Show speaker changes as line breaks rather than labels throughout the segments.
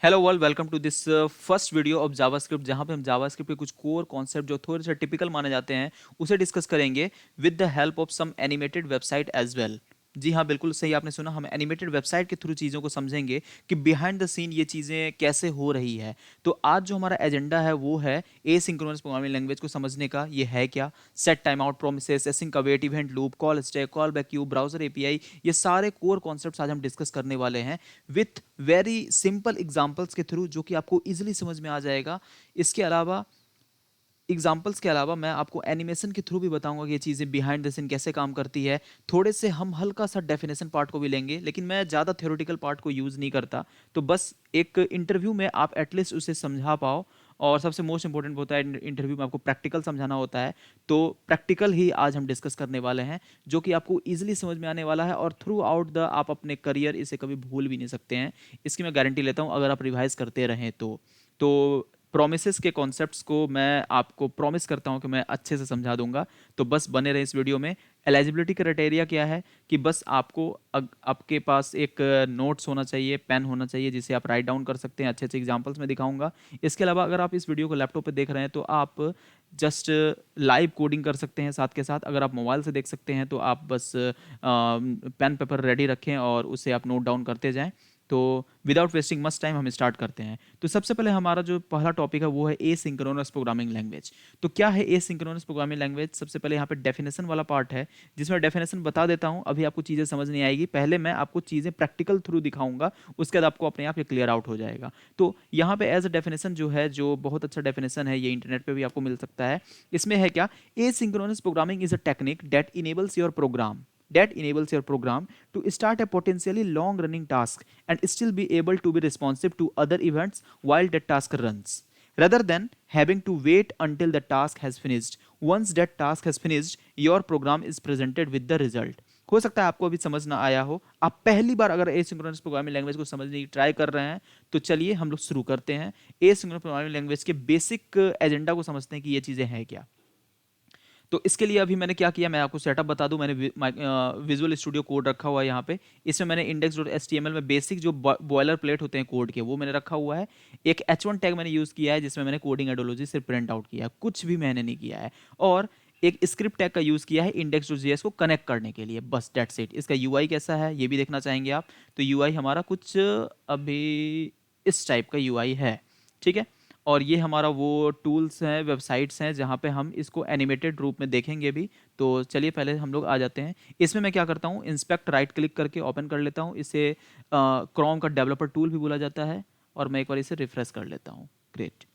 Hello world, welcome to this first video of JavaScript, जहां पे हम जावास्क्रिप्ट के कुछ कोर कॉन्सेप्ट जो थोड़े से टिपिकल माने जाते हैं उसे डिस्कस करेंगे with the help of some animated website as well. जी हाँ, बिल्कुल सही आपने सुना, हम एनिमेटेड वेबसाइट के थ्रू चीज़ों को समझेंगे कि बिहाइंड द सीन ये चीज़ें कैसे हो रही है। तो आज जो हमारा एजेंडा है वो है एसिंक्रोनस प्रोग्रामिंग लैंग्वेज को समझने का। ये है क्या? Set time out promises, async await, event loop, call stack, call back Q, browser API, ये सारे कोर कॉन्सेप्ट्स आज हम डिस्कस करने वाले हैं विथ वेरी सिंपल एग्जांपल्स के थ्रू, जो कि आपको इजीली समझ में आ जाएगा। इसके अलावा एग्जाम्पल्स के अलावा मैं आपको एनिमेशन के थ्रू भी बताऊंगा कि ये चीज़ें बिहाइंड द सीन कैसे काम करती है। थोड़े से हम हल्का सा डेफिनेशन पार्ट को भी लेंगे, लेकिन मैं ज़्यादा थ्योरेटिकल पार्ट को यूज़ नहीं करता। तो बस एक इंटरव्यू में आप एटलीस्ट उसे समझा पाओ। और सबसे मोस्ट इंपॉर्टेंट होता है इंटरव्यू में आपको प्रैक्टिकल समझाना होता है। तो प्रैक्टिकल ही आज हम डिस्कस करने वाले हैं, जो कि आपको इजीली समझ में आने वाला है और थ्रू आउट द आप अपने करियर इसे कभी भूल भी नहीं सकते हैं। इसकी मैं गारंटी लेता हूँ अगर आप रिवाइज करते रहें तो प्रोमिसेस के कॉन्सेप्ट्स को मैं आपको प्रॉमिस करता हूं कि मैं अच्छे से समझा दूंगा। तो बस बने रहे इस वीडियो में। एलिजिबिलिटी क्राइटेरिया क्या है कि बस आपको आपके पास एक नोट्स होना चाहिए, पेन होना चाहिए जिसे आप राइट डाउन कर सकते हैं। अच्छे अच्छे एग्जांपल्स में दिखाऊंगा। इसके अलावा अगर आप इस वीडियो को लैपटॉप पे देख रहे हैं तो आप जस्ट लाइव कोडिंग कर सकते हैं साथ के साथ। अगर आप मोबाइल से देख सकते हैं तो आप बस पेन पेपर रेडी रखें और उसे आप नोट डाउन करते जाएं। तो विदाउट वेस्टिंग मच टाइम हम स्टार्ट करते हैं। तो सबसे पहले हमारा जो पहला टॉपिक है वो है एसिंक्रोनस प्रोग्रामिंग लैंग्वेज। तो क्या है एसिंक्रोनस प्रोग्रामिंग लैंग्वेज? सबसे पहले यहाँ पे डेफिनेशन वाला पार्ट है, जिसमें डेफिनेशन बता देता हूँ। अभी आपको चीज़ें समझ नहीं आएगी, पहले मैं आपको चीज़ें प्रैक्टिकल थ्रू दिखाऊंगा, उसके बाद आपको अपने आप ये क्लियर आउट हो जाएगा। तो यहाँ पे एज अ डेफिनेशन जो है, जो बहुत अच्छा डेफिनेशन है, ये इंटरनेट पे भी आपको मिल सकता है। इसमें है क्या? Asynchronous programming is a technique that enables your program to start a potentially long running task and still be able to be responsive to other events while that task runs, rather than having to wait until the task has finished. Once that task has finished, your program is presented with the result. हो सकता है आपको अभी समझ ना आया हो, आप पहली बार अगर एसिंक्रोनस प्रोग्रामिंग लैंग्वेज को समझने की ट्राई कर रहे हैं, तो चलिए हम लोग शुरू करते हैं। एसिंक्रोनस प्रोग्रामिंग लैंग्वेज के बेसिक एजेंडा को समझते हैं कि ये चीज़ें हैं क्या। तो इसके लिए अभी मैंने क्या किया, मैं आपको सेटअप बता दूं। मैंने विजुअल स्टूडियो कोड रखा हुआ है यहाँ पे। इसमें मैंने index dot H T M L में बेसिक जो बॉयलर प्लेट होते हैं कोड के, वो मैंने रखा हुआ है। एक H1 टैग मैंने यूज़ किया है, जिसमें मैंने कोडिंग आइडियोलॉजी सिर्फ प्रिंट आउट किया है, कुछ भी मैंने नहीं किया है। और एक स्क्रिप्ट टैग का यूज़ किया है इंडेक्स डॉट जेएस को कनेक्ट करने के लिए, बस डेट्स इट। इसका यूआई कैसा है ये भी देखना चाहेंगे आप। तो यूआई हमारा कुछ अभी इस टाइप का यूआई है, ठीक है। और ये हमारा वो टूल्स हैं, वेबसाइट्स हैं, जहाँ पे हम इसको एनिमेटेड रूप में देखेंगे भी। तो चलिए पहले हम लोग आ जाते हैं। इसमें मैं क्या करता हूँ, इंस्पेक्ट राइट क्लिक करके ओपन कर लेता हूँ। इसे क्रोम का डेवलपर टूल भी बोला जाता है। और मैं एक बार इसे रिफ्रेश कर लेता हूँ। ग्रेट।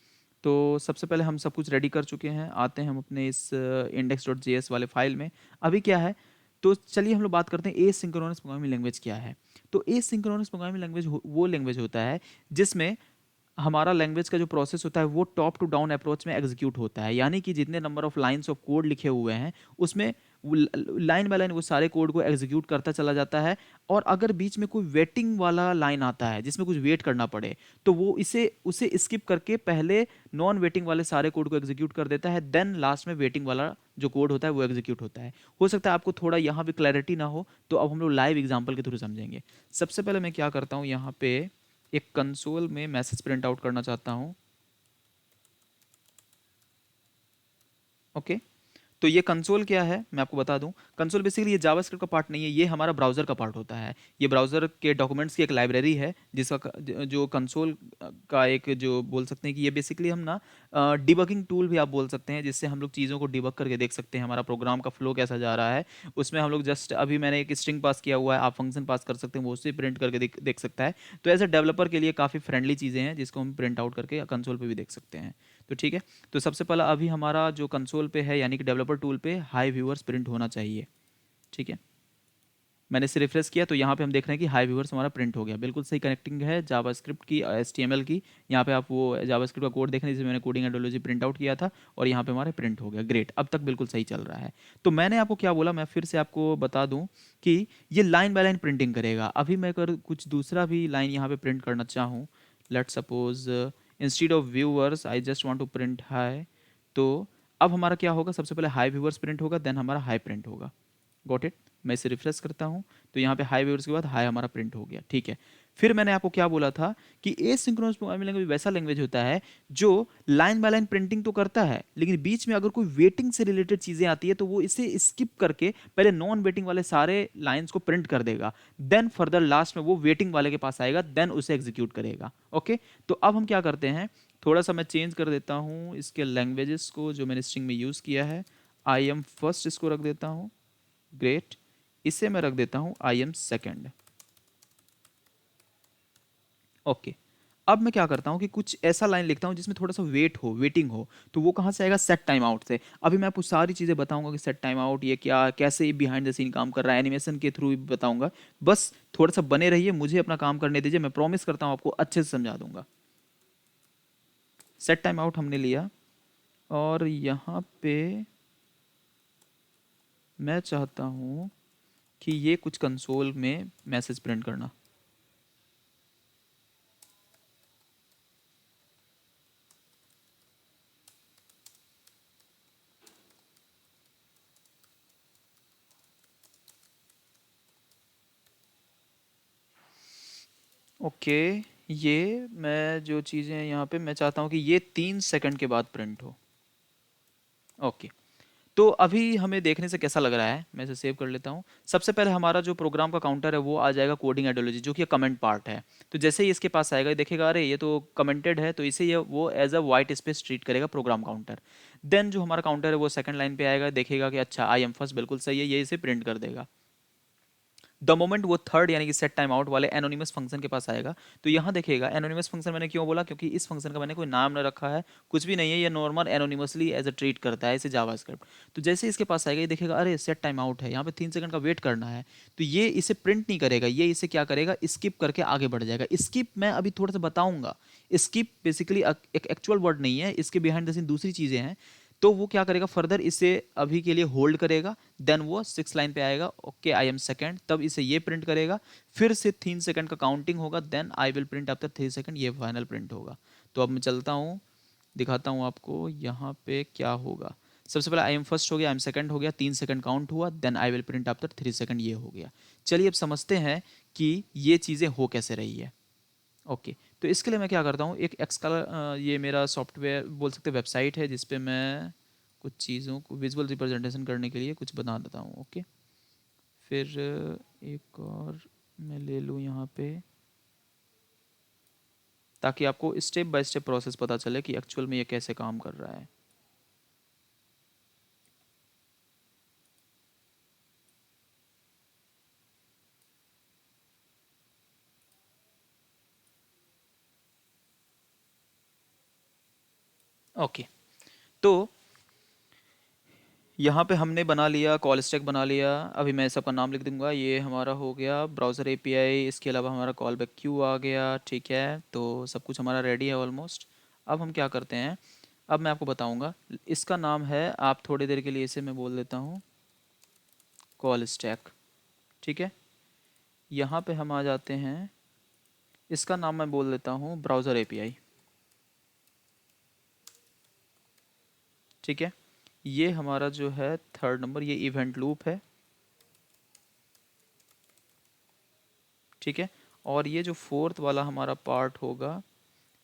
तो सबसे पहले हम सब कुछ रेडी कर चुके हैं। आते हैं हम अपने इस इंडेक्स डॉट जे वाले फाइल में। अभी क्या है, तो चलिए हम लोग बात करते हैं ए सिंक्रोनस प्रोग्रामिंग लैंग्वेज क्या है। तो ए सिंक्रोनस प्रोग्रामिंग लैंग्वेज वो लैंग्वेज होता है जिसमें हमारा लैंग्वेज का जो प्रोसेस होता है वो टॉप टू डाउन अप्रोच में एग्जीक्यूट होता है। यानी कि जितने number of lines of code लिखे हुए हैं उसमें लाइन बाय लाइन वो सारे कोड को एग्जीक्यूट करता चला जाता है। और अगर बीच में कोई वेटिंग वाला लाइन आता है जिसमें कुछ वेट करना पड़े, तो वो इसे उसे स्किप करके पहले नॉन वेटिंग वाले सारे कोड को एग्जीक्यूट कर देता है, देन लास्ट में वेटिंग वाला जो कोड होता है वो एग्जीक्यूट होता है। हो सकता है आपको थोड़ा यहाँ भी क्लैरिटी ना हो, तो अब हम लोग लाइव एग्जाम्पल के थ्रू समझेंगे। सबसे पहले मैं क्या करता हूँ, यहाँ पे एक कंसोल में मैसेज प्रिंट आउट करना चाहता हूं। ओके। तो ये कंसोल क्या है मैं आपको बता दूं। कंसोल बेसिकली ये जावास्क्रिप्ट का पार्ट नहीं है, ये हमारा ब्राउजर का पार्ट होता है। ये ब्राउजर के डॉक्यूमेंट्स की एक लाइब्रेरी है, जिसका जो कंसोल का एक जो बोल सकते हैं कि ये बेसिकली हम ना डिबगिंग टूल भी आप बोल सकते हैं, जिससे हम लोग चीज़ों को डिबग करके देख सकते हैं हमारा प्रोग्राम का फ्लो कैसा जा रहा है। उसमें हम लोग जस्ट अभी मैंने एक स्ट्रिंग पास किया हुआ है, आप फंक्शन पास कर सकते हैं, वो उससे प्रिंट करके देख सकता है। तो एज अ डेवलपर के लिए काफ़ी फ्रेंडली चीज़ें हैं, जिसको हम प्रिंट आउट करके कंसोल पर भी देख सकते हैं। तो ठीक है। तो सबसे पहला अभी हमारा जो कंसोल पे है, यानी कि डेवलपर टूल पे हाई व्यूअर्स प्रिंट होना चाहिए। ठीक है। मैंने इसे रिफ्रेश किया तो यहाँ पे हम देख रहे हैं कि हाई व्यूअर्स हमारा प्रिंट हो गया। बिल्कुल सही कनेक्टिंग है जावास्क्रिप्ट की HTML की। यहाँ पे आप वो जावास्क्रिप्ट का कोड देख रहे हैं जिसे मैंने कोडिंग आइडियोलॉजी प्रिंट आउट किया था, और यहाँ पे हमारे प्रिंट हो गया। ग्रेट, अब तक बिल्कुल सही चल रहा है। तो मैंने आपको क्या बोला, मैं फिर से आपको बता दूँ कि ये लाइन बाय लाइन प्रिंटिंग करेगा। अभी मैं अगर कुछ दूसरा भी लाइन यहाँ पे प्रिंट करना चाहूँ, let suppose instead of viewers I just want to print hi. तो अब हमारा क्या होगा, सबसे पहले हाई व्यूअर्स प्रिंट होगा, देन हमारा हाई प्रिंट होगा। Got it. मैं इसे रिफ्रेश करता हूँ तो यहाँ पे हाई व्यूअर्स के बाद हाई हमारा प्रिंट हो गया। ठीक है। फिर मैंने आपको क्या बोला था कि एसिंक्रोनस प्रोग्रामिंग लैंग्वेज वैसा लैंग्वेज होता है जो लाइन बाय लाइन प्रिंटिंग तो करता है, लेकिन बीच में अगर कोई वेटिंग से रिलेटेड चीजें आती है तो वो इसे स्किप करके पहले नॉन वेटिंग वाले सारे लाइंस को प्रिंट कर देगा, देन फर्दर लास्ट में वो वेटिंग वाले के पास आएगा, देन उसे एग्जीक्यूट करेगा। ओके, तो अब हम क्या करते हैं, थोड़ा सा मैं चेंज कर देता हूँ इसके लैंग्वेजेस को जो मैंने स्ट्रिंग में यूज किया है। आई एम फर्स्ट इसको रख देता हूँ, ग्रेट। इसे मैं रख देता हूँ आई एम सेकेंड। ओके, अब मैं क्या करता हूँ कि कुछ ऐसा लाइन लिखता हूँ जिसमें थोड़ा सा वेट हो, वेटिंग हो, तो वो कहाँ से आएगा, सेट टाइम आउट से। अभी मैं आपको सारी चीज़ें बताऊंगा कि सेट टाइम आउट ये क्या, कैसे बिहाइंड द सीन काम कर रहा है, एनिमेशन के थ्रू भी बताऊंगा। बस थोड़ा सा बने रहिए, मुझे अपना काम करने दीजिए, मैं प्रॉमिस करता हूँ आपको अच्छे से समझा दूंगा। सेट टाइम आउट हमने लिया और यहाँ पे मैं चाहता हूँ कि ये कुछ कंसोल में मैसेज प्रिंट करना। ओके, ये मैं जो चीज़ें यहाँ पे मैं चाहता हूँ कि ये 3 सेकंड के बाद प्रिंट हो। ओके, तो अभी हमें देखने से कैसा लग रहा है, मैं इसे सेव कर लेता हूँ। सबसे पहले हमारा जो प्रोग्राम का काउंटर है वो आ जाएगा कोडिंग आइडियोलॉजी, जो कि कमेंट पार्ट है। तो जैसे ही इसके पास आएगा, ये देखेगा अरे ये तो कमेंटेड है, तो इसे ये वो as a white space treat करेगा प्रोग्राम काउंटर। देन जो हमारा काउंटर है वो सेकंड लाइन पे आएगा, देखेगा कि अच्छा आई एम फर्स्ट बिल्कुल सही है, ये इसे प्रिंट कर देगा। द मोमेंट वो थर्ड यानी कि सेट टाइम आउट वाले एनोनिमस फंक्शन के पास आएगा, तो यहाँ देखेगा एनोनिमस फंक्शन मैंने क्यों बोला, क्योंकि इस फंक्शन का मैंने कोई नाम न रखा है, कुछ भी नहीं है, ये normal anonymously as a treat करता है इसे जावास्क्रिप्ट। तो जैसे इसके पास आएगा, ये देखेगा अरे सेट टाइम आउट है, यहाँ पे 3 सेकंड का वेट करना है, तो ये इसे प्रिंट नहीं करेगा, ये इसे क्या करेगा, स्किप करके आगे बढ़ जाएगा। स्किप मैं अभी थोड़ा सा बताऊंगा, स्किप बेसिकली एक एक्चुअल वर्ड नहीं है, इसके बिहाइंड द सीन दूसरी चीजें हैं। तो वो क्या करेगा, फर्दर इसे अभी के लिए होल्ड करेगा, देन वो 6 लाइन पे आएगा, ओके आई एम सेकंड, तब इसे ये प्रिंट करेगा, फिर से 3 सेकंड का काउंटिंग होगा, then I will print after 3 second, ये फाइनल प्रिंट होगा। तो अब मैं चलता हूँ, दिखाता हूँ आपको यहाँ पे क्या होगा। सबसे पहले आई एम फर्स्ट हो गया, आई एम सेकंड हो गया, 3 सेकंड काउंट हुआ, then I will print after 3 second, ये हो गया। चलिए अब समझते हैं कि ये चीज़ें हो कैसे रही है। ओके, तो इसके लिए मैं क्या करता हूँ, एक एक्सकलर ये मेरा सॉफ्टवेयर बोल सकते वेबसाइट है, जिसपे मैं कुछ चीज़ों को विजुअल रिप्रेजेंटेशन करने के लिए कुछ बना देता हूँ। ओके, फिर एक और मैं ले लूँ यहाँ पे, ताकि आपको स्टेप बाय स्टेप प्रोसेस पता चले कि एक्चुअल में ये कैसे काम कर रहा है। ओके, तो यहाँ पे हमने बना लिया, कॉल स्टैक बना लिया। अभी मैं सबका नाम लिख दूंगा, ये हमारा हो गया ब्राउज़र एपीआई, इसके अलावा हमारा कॉल बैक क्यू आ गया। ठीक है, तो सब कुछ हमारा रेडी है ऑलमोस्ट। अब हम क्या करते हैं, अब मैं आपको बताऊंगा, इसका नाम है, आप थोड़ी देर के लिए इसे मैं बोल देता हूँ कॉल स्टैक। ठीक है, यहाँ पे हम आ जाते हैं, इसका नाम मैं बोल देता हूँ ब्राउज़र एपीआई। ठीक है, ये हमारा जो है थर्ड नंबर, ये इवेंट लूप है। ठीक है, और ये जो फोर्थ वाला हमारा पार्ट होगा,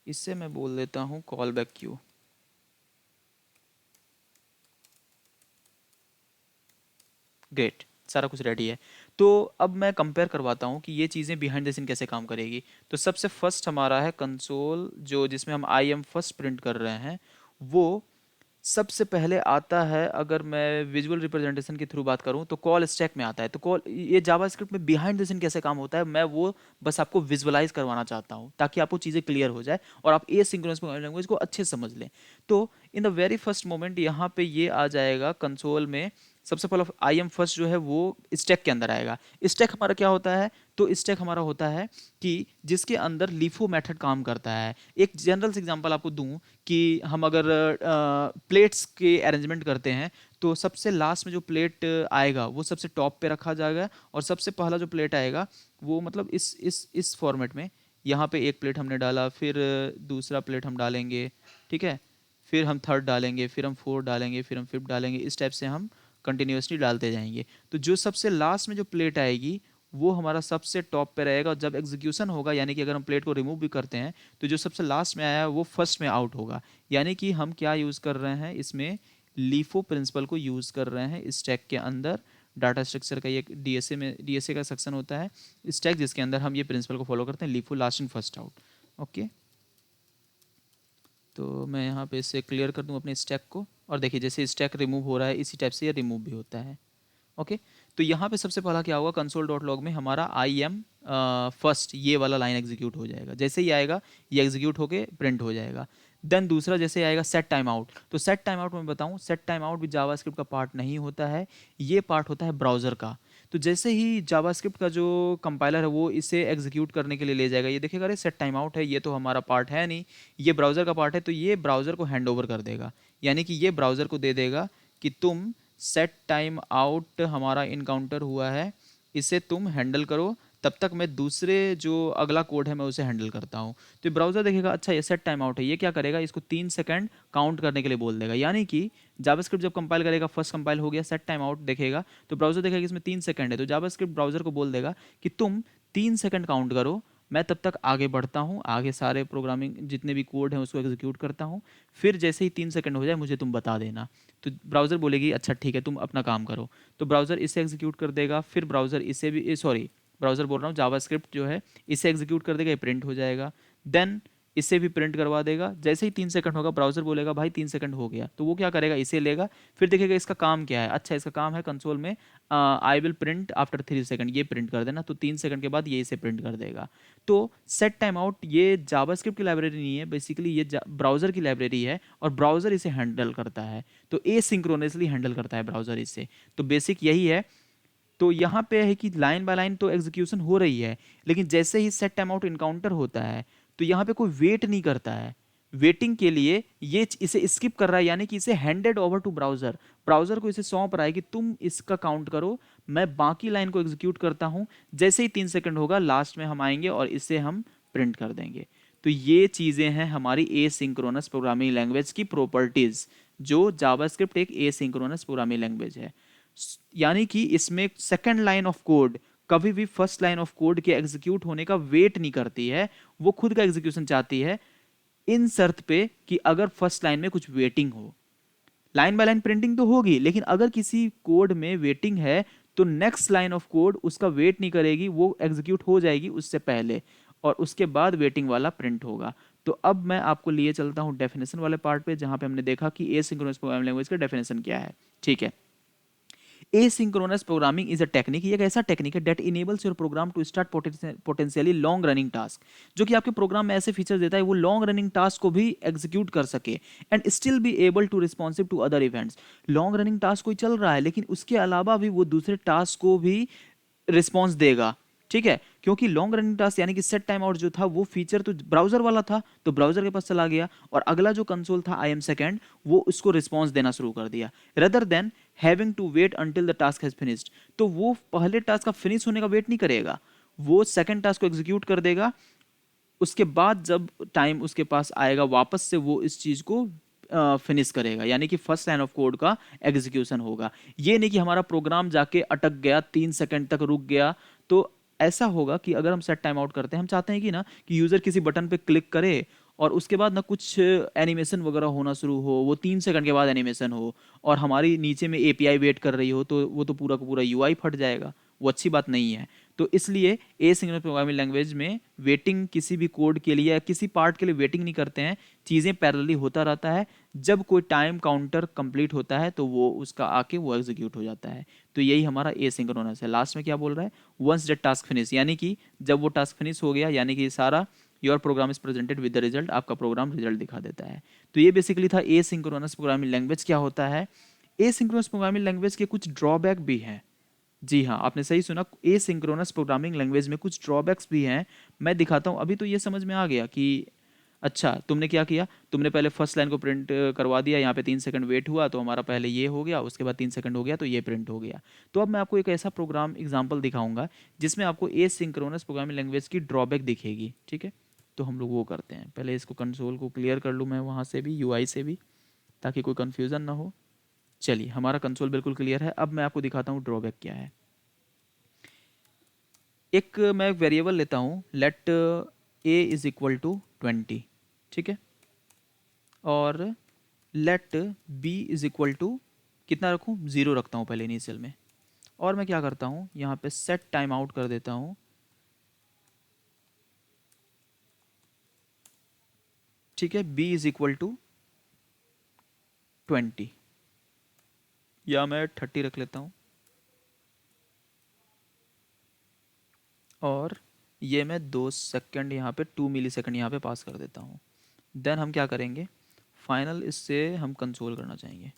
इससे मैं बोल देता हूँ कॉल बैक क्यू। ग्रेट, सारा कुछ रेडी है। तो अब मैं कंपेयर करवाता हूँ कि ये चीज़ें बिहाइंड द सीन कैसे काम करेगी। तो सबसे फर्स्ट हमारा है कंसोल, जो जिसमें हम आई एम फर्स्ट प्रिंट कर रहे हैं, वो सबसे पहले आता है, अगर मैं विजुअल रिप्रेजेंटेशन के थ्रू बात करूं तो कॉल स्टैक में आता है। तो कॉल, ये जावास्क्रिप्ट में बिहाइंड द सीन कैसे काम होता है, मैं वो बस आपको विजुअलाइज करवाना चाहता हूं, ताकि आपको चीज़ें क्लियर हो जाए और आप ए सिंक्रोनस लैंग्वेज को अच्छे से समझ लें। तो in the very first moment यहाँ पे ये आ जाएगा कंसोल में। सबसे पहले आई एम फर्स्ट जो है वो स्टैक के अंदर आएगा। स्टैक हमारा क्या होता है, तो स्टैक हमारा होता है कि जिसके अंदर लीफो मेथड काम करता है। एक जनरल एग्जांपल आपको दूं कि हम अगर प्लेट्स के अरेंजमेंट करते हैं, तो सबसे लास्ट में जो प्लेट आएगा वो सबसे टॉप पे रखा जाएगा, और सबसे पहला जो प्लेट आएगा वो मतलब इस फॉर्मेट में, यहाँ पे एक प्लेट हमने डाला, फिर दूसरा प्लेट हम डालेंगे। ठीक है, फिर हम थर्ड डालेंगे, फिर हम फोर्थ डालेंगे, फिर हम फिफ्थ डालेंगे, इस टाइप से हम कंटिन्यूसली डालते जाएंगे। तो जो सबसे लास्ट में जो प्लेट आएगी वो हमारा सबसे टॉप पे रहेगा। जब एग्जीक्यूशन होगा, यानी कि अगर हम प्लेट को रिमूव भी करते हैं तो जो सबसे लास्ट में आया है वो फर्स्ट में आउट होगा। यानी कि हम क्या यूज़ कर रहे हैं इसमें, लीफो प्रिंसिपल को यूज़ कर रहे हैं स्टैक के अंदर। डाटा स्ट्रक्चर का ये डीएसए में, डीएसए का सेक्शन होता है स्टैक, जिसके अंदर हम ये प्रिंसिपल को फॉलो करते हैं, LIFO last in first out. Okay, तो मैं यहाँ पे इसे क्लियर कर दूँ अपने स्टैक को, और देखिए जैसे स्टैक रिमूव हो रहा है इसी टाइप से ये रिमूव भी होता है। ओके, तो यहाँ पे सबसे पहला क्या होगा, कंसोल डॉट लॉग में हमारा आई एम फर्स्ट ये वाला लाइन एग्जीक्यूट हो जाएगा। जैसे ही आएगा ये एग्जीक्यूट होके प्रिंट हो जाएगा। देन दूसरा जैसे आएगा सेट टाइम आउट, तो सेट टाइम आउट मैं बताऊँ, सेट टाइम आउट भी जावास्क्रिप्ट का पार्ट नहीं होता है, ये पार्ट होता है ब्राउज़र का। तो जैसे ही जावास्क्रिप्ट का जो कंपाइलर है वो इसे एग्जीक्यूट करने के लिए ले जाएगा, ये देखेगा अरे सेट टाइम आउट है, ये तो हमारा पार्ट है नहीं, ये ब्राउज़र का पार्ट है, तो ये ब्राउज़र को हैंड ओवर कर देगा। यानी कि ये ब्राउज़र को दे देगा कि तुम सेट टाइम आउट हमारा इनकाउंटर हुआ है, इसे तुम हैंडल करो, तब तक मैं दूसरे जो अगला कोड है मैं उसे हैंडल करता हूँ। तो ब्राउज़र देखेगा अच्छा ये सेट टाइम आउट है, ये क्या करेगा, इसको 3 सेकंड काउंट करने के लिए बोल देगा। यानी कि जावास्क्रिप्ट जब कंपाइल करेगा, फर्स्ट कंपाइल हो गया, सेट टाइम आउट देखेगा, तो ब्राउज़र देखेगा कि इसमें 3 सेकंड है, तो जावास्क्रिप्ट ब्राउज़र को बोल देगा कि तुम 3 सेकंड काउंट करो, मैं तब तक आगे बढ़ता हूँ, आगे सारे प्रोग्रामिंग जितने भी कोड हैं उसको एग्जीक्यूट करता हूँ, फिर जैसे ही 3 सेकंड हो जाए मुझे तुम बता देना। तो ब्राउज़र बोलेगी अच्छा ठीक है तुम अपना काम करो, तो ब्राउज़र इसे एग्जीक्यूट कर देगा, फिर ब्राउज़र इसे भी, सॉरी ब्राउज़र बोल रहा हूँ, जावास्क्रिप्ट जो है इसे एग्जीक्यूट कर देगा, ये प्रिंट हो जाएगा। देन इसे भी प्रिंट करवा देगा। जैसे ही 3 सेकंड होगा ब्राउज़र बोलेगा भाई 3 सेकंड हो गया, तो वो क्या करेगा, इसे लेगा, फिर देखेगा इसका काम क्या है, अच्छा इसका काम है कंसोल में आई विल प्रिंट आफ्टर 3 सेकंड, ये प्रिंट कर देना, तो 3 सेकंड के बाद ये इसे प्रिंट कर देगा। तो सेट टाइम आउट ये जावास्क्रिप्ट की लाइब्रेरी नहीं है, बेसिकली ये ब्राउज़र की लाइब्रेरी है, और ब्राउज़र इसे हैंडल करता है, तो एसिंक्रोनसली हैंडल करता है ब्राउज़र इसे। तो बेसिक यही है। तो यहाँ पे है कि लाइन बाय लाइन तो एग्जीक्यूशन हो रही है, लेकिन जैसे ही सेट टाइम आउट इनकाउंटर होता है तो यहाँ पे कोई वेट नहीं करता है, वेटिंग के लिए ये इसे स्किप कर रहा है, यानी कि इसे handed over to browser, browser को इसे सौंप रहा है कि तुम इसका काउंट करो, मैं बाकी लाइन को एग्जीक्यूट करता हूँ, जैसे ही 3 सेकंड होगा लास्ट में हम आएंगे और इसे हम प्रिंट कर देंगे। तो ये चीज़ें हैं हमारी एसिंक्रोनस प्रोग्रामिंग लैंग्वेज की प्रॉपर्टीज़, जो जावास्क्रिप्ट एक एसिंक्रोनस प्रोग्रामिंग लैंग्वेज है। यानी कि इसमें सेकंड लाइन ऑफ कोड कभी भी फर्स्ट लाइन ऑफ कोड के एग्जीक्यूट होने का वेट नहीं करती है, वो खुद का एग्जीक्यूशन चाहती है, इन शर्त पे कि अगर फर्स्ट लाइन में कुछ वेटिंग हो। लाइन बाय लाइन प्रिंटिंग तो होगी, लेकिन अगर किसी कोड में वेटिंग है तो नेक्स्ट लाइन ऑफ कोड उसका वेट नहीं करेगी, वो एग्जीक्यूट हो जाएगी उससे पहले, और उसके बाद वेटिंग वाला प्रिंट होगा। तो अब मैं आपको लिए चलता हूं डेफिनेशन वाले पार्ट पे, जहां पे हमने देखा कि एसिंक्रोनस प्रोग्रामिंग लैंग्वेज का डेफिनेशन क्या है। ठीक है, asynchronous programming is a technique, ये एक ऐसा टेक्निक है that enables your program to start potentially long running task, जो कि आपके प्रोग्राम में ऐसे फीचर देता है वो लॉन्ग रनिंग टास्क को भी एग्जीक्यूट कर सके and still be able to responsive to other events. Long running task कोई चल रहा है लेकिन उसके अलावा भी वो दूसरे टास्क को भी रिस्पॉन्स देगा। ठीक है, क्योंकि लॉन्ग रनिंग टास्क यानी कि सेट टाइम आउट जो था वो फीचर तो ब्राउजर वाला था, तो ब्राउजर के पास चला गया, और अगला जो कंसोल था आई एम सेकेंड वो उसको रिस्पॉन्स देना शुरू कर दिया, rather than having to wait until the task has finished. तो वो पहले टास्क का फिनिश होने का वेट नहीं करेगा, वो सेकंड टास्क को एग्जीक्यूट कर देगा, उसके बाद जब टाइम उसके पास आएगा वापस से वो इस चीज को फिनिश करेगा, यानी कि फर्स्ट लाइन ऑफ कोड का एग्जीक्यूशन होगा। ये नहीं कि हमारा प्रोग्राम जाके अटक गया, 3 सेकंड तक रुक गया। तो ऐसा होगा कि अगर हम सेट टाइम आउट करते हैं, हम चाहते हैं कि ना कि यूजर किसी बटन पे क्लिक करे और उसके बाद ना कुछ एनिमेशन वगैरह होना शुरू हो, वो 3 सेकंड के बाद एनिमेशन हो, और हमारी नीचे में एपीआई वेट कर रही हो, तो वो तो पूरा का पूरा यूआई फट जाएगा, वो अच्छी बात नहीं है। तो इसलिए एसिंक्रोनस प्रोग्रामिंग लैंग्वेज में वेटिंग किसी भी कोड के लिए या किसी पार्ट के लिए वेटिंग नहीं करते हैं, चीज़ें पैरेलली होता रहता है, जब कोई टाइम काउंटर कंप्लीट होता है तो वो उसका आके वो एग्जीक्यूट हो जाता है। तो यही हमारा एसिंक्रोनस है। लास्ट में क्या बोल रहा है, वंस द टास्क फिनिश, यानी कि जब वो टास्क फिनिश हो गया, यानी कि सारा your program is presented with the result, आपका प्रोग्राम रिजल्ट दिखा देता है। तो ये बेसिकली था एसिंक्रोनस प्रोग्रामिंग लैंग्वेज क्या होता है। एसिंक्रोनस प्रोग्रामिंग लैंग्वेज के कुछ ड्रॉबैक भी हैं। जी हाँ, आपने सही सुना, एसिंक्रोनस प्रोग्रामिंग लैंग्वेज में कुछ ड्रॉबैक्स भी हैं, मैं दिखाता हूँ। अभी तो ये समझ में आ गया कि अच्छा तुमने क्या किया, तुमने पहले फर्स्ट लाइन को प्रिंट करवा दिया, यहाँ पे 3 सेकंड वेट हुआ तो हमारा पहले ये हो गया, उसके बाद 3 सेकंड हो गया तो ये प्रिंट हो गया। तो अब मैं आपको एक ऐसा प्रोग्राम एग्जांपल दिखाऊंगा जिसमें आपको एसिंक्रोनस प्रोग्रामिंग लैंग्वेज की ड्रॉबैक दिखेगी। ठीक है, तो हम लोग वो करते हैं, पहले इसको कंसोल को क्लियर कर लूँ मैं वहाँ से भी, यूआई से भी, ताकि कोई कन्फ्यूज़न ना हो। चलिए, हमारा कंसोल बिल्कुल क्लियर है। अब मैं आपको दिखाता हूँ ड्रॉबैक क्या है। एक मैं वेरिएबल लेता हूँ, let A is equal to 20, ठीक है, और let B is equal to कितना रखूँ, 0 रखता हूँ पहले इनिशियल में। और मैं क्या करता हूँ, यहाँ पे सेट टाइम आउट कर देता हूँ, ठीक है, बी इज इक्वल टू 20, या मैं 30 रख लेता हूँ, और ये मैं 2 सेकंड यहाँ पे 2 मिली सेकंड यहाँ पे पास कर देता हूँ। देन हम क्या करेंगे, फाइनल इससे हम कंसोल करना चाहेंगे।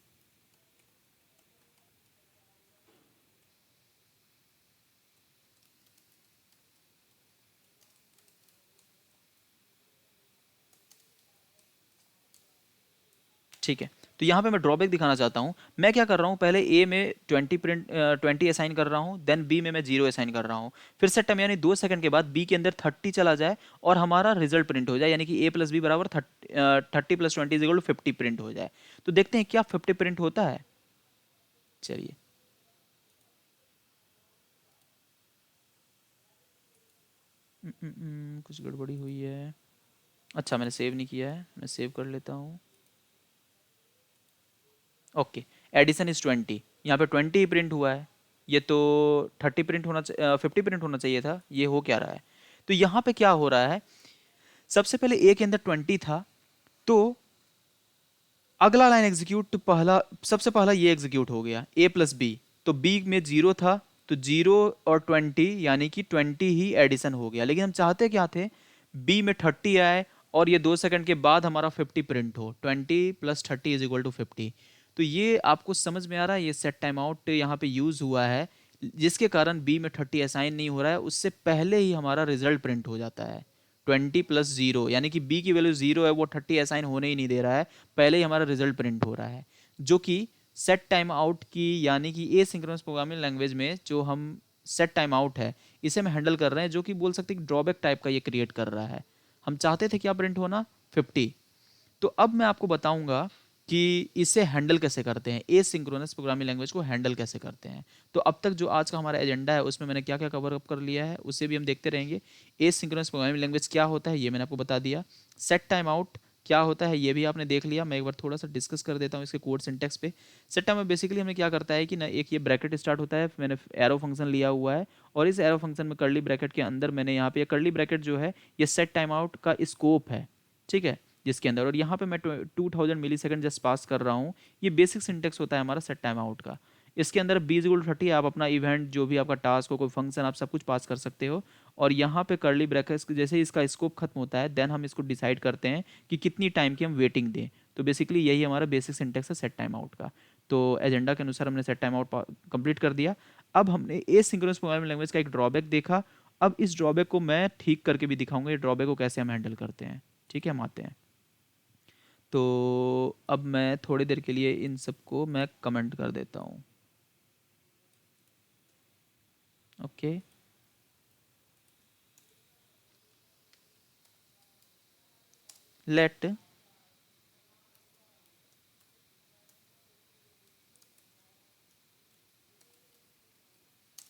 ठीक है, तो यहाँ पे मैं ड्रॉबैक दिखाना चाहता हूँ। मैं क्या कर रहा हूँ, पहले ए में 20 असाइन कर रहा हूँ, देन बी में मैं 0 असाइन कर रहा हूँ। फिर सेट टाइम यानी 2 सेकंड के बाद बी के अंदर 30 चला जाए और हमारा रिजल्ट प्रिंट हो जाए, यानी कि ए प्लस बी बराबर 30 plus 20 is equal to 50 print हो जाए। तो देखते हैं क्या 50 प्रिंट होता है। चलिए, कुछ गड़बड़ी हुई है। अच्छा, मैंने सेव नहीं किया है, मैं सेव कर लेता हूँ। ओके, एडिशन इज 20, यहाँ पे 20 ही प्रिंट हुआ है। ये तो 30 प्रिंट होना 50 प्रिंट होना चाहिए था, ये हो क्या रहा है। तो यहाँ पे क्या हो रहा है, सबसे पहले ए के अंदर 20 था, तो अगला लाइन एग्जीक्यूट पहला, सबसे पहला ये एग्जीक्यूट हो गया ए प्लस बी, तो बी में 0 था, तो 0 और 20 यानी कि 20 ही एडिशन हो गया। लेकिन हम चाहते क्या थे, बी में 30 आए और ये 2 सेकंड के बाद हमारा 50 प्रिंट हो, 20 प्लस 30 इज इक्वल टू 50। तो ये आपको समझ में आ रहा है, ये सेट टाइम आउट यहाँ पे यूज हुआ है, जिसके कारण बी में 30 असाइन नहीं हो रहा है, उससे पहले ही हमारा रिजल्ट प्रिंट हो जाता है। 20 प्लस 0 यानी कि बी की वैल्यू 0 है, वो 30 असाइन होने ही नहीं दे रहा है, पहले ही हमारा रिजल्ट प्रिंट हो रहा है। जो कि सेट टाइम आउट की, यानी कि ए सिंक्रोनस प्रोग्रामिंग लैंग्वेज में जो हम सेट टाइम आउट है, इसे हम हैंडल कर रहे हैं, जो कि बोल सकते हैं ड्रॉबैक टाइप का ये क्रिएट कर रहा है। हम चाहते थे क्या प्रिंट होना, 50। तो अब मैं आपको बताऊंगा कि इसे हैंडल कैसे करते हैं, ए सिंक्रोनस प्रोग्रामिंग लैंग्वेज को हैंडल कैसे करते हैं। तो अब तक जो आज का हमारा एजेंडा है उसमें मैंने क्या क्या कवर अप कर लिया है, उसे भी हम देखते रहेंगे। ए सिंक्रोनस प्रोग्रामिंग लैंग्वेज क्या होता है ये मैंने आपको बता दिया, सेट टाइम आउट क्या होता है ये भी आपने देख लिया। मैं एक बार थोड़ा सा डिस्कस कर देता हूँ इसके कोड सिंटेक्स पे। सेट टाइम में बेसिकली हमें क्या करता है कि ना, एक ये ब्रैकेट स्टार्ट होता है, मैंने एरो फंक्शन लिया हुआ है, और इस एरो फंक्शन में कर्ली ब्रैकेट के अंदर मैंने यहाँ पे कर्ली ब्रैकेट जो है ये सेट टाइम आउट का स्कोप है, ठीक है, जिसके अंदर, और यहाँ पे मैं 2000 मिली सेकेंड जस्ट पास कर रहा हूँ। ये बेसिक सिंटेक्स होता है हमारा सेट टाइम आउट का। इसके अंदर 20 आप अपना इवेंट, जो भी आपका टास्क हो, कोई फंक्शन, आप सब कुछ पास कर सकते हो। और यहाँ पे कर्ली ब्रैकेट्स जैसे ही इसका स्कोप खत्म होता है, देन हम इसको डिसाइड करते हैं कि कितनी टाइम की हम वेटिंग दें। तो बेसिकली यही हमारा बेसिक सिंटेक्स है सेट टाइम आउट का। तो एजेंडा के अनुसार हमने सेट टाइम आउट कंप्लीट कर दिया। अब हमने ए सिंक्रोनस प्रोग्रामिंग लैंग्वेज का एक ड्रॉबैक देखा, अब इस ड्रॉबैक को मैं ठीक करके भी दिखाऊंगा, ये ड्रॉबैक को कैसे हम हैंडल करते हैं। ठीक है, हम आते हैं। तो अब मैं थोड़ी देर के लिए इन सबको मैं कमेंट कर देता हूँ। Okay, let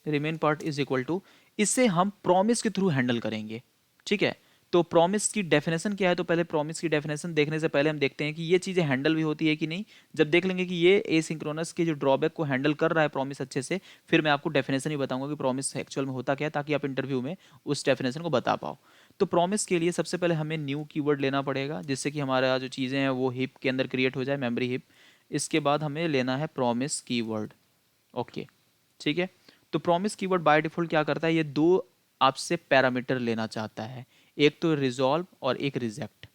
remain part is equal to, इसे हम प्रॉमिस के थ्रू हैंडल करेंगे। ठीक है, तो प्रॉमिस की डेफिनेशन क्या है, तो पहले प्रॉमिस की डेफिनेशन देखने से पहले हम देखते हैं कि ये चीज़ें हैंडल भी होती है कि नहीं। जब देख लेंगे कि ये एसिंक्रोनस के जो ड्रॉबैक को हैंडल कर रहा है प्रॉमिस अच्छे से, फिर मैं आपको डेफिनेशन ही बताऊंगा कि प्रॉमिस एक्चुअल में होता क्या है, ताकि आप इंटरव्यू में उस डेफिनेशन को बता पाओ। तो प्रॉमिस के लिए सबसे पहले हमें न्यू कीवर्ड लेना पड़ेगा, जिससे कि हमारा जो चीज़ें हैं वो हिप के अंदर क्रिएट हो जाए, मेमोरी हिप। इसके बाद हमें लेना है प्रॉमिस कीवर्ड। ओके, ठीक है। तो प्रॉमिस कीवर्ड बाय डिफॉल्ट क्या करता है, ये दो आपसे पैरामीटर लेना चाहता है, एक तो रिजॉल्व और एक रिजेक्ट।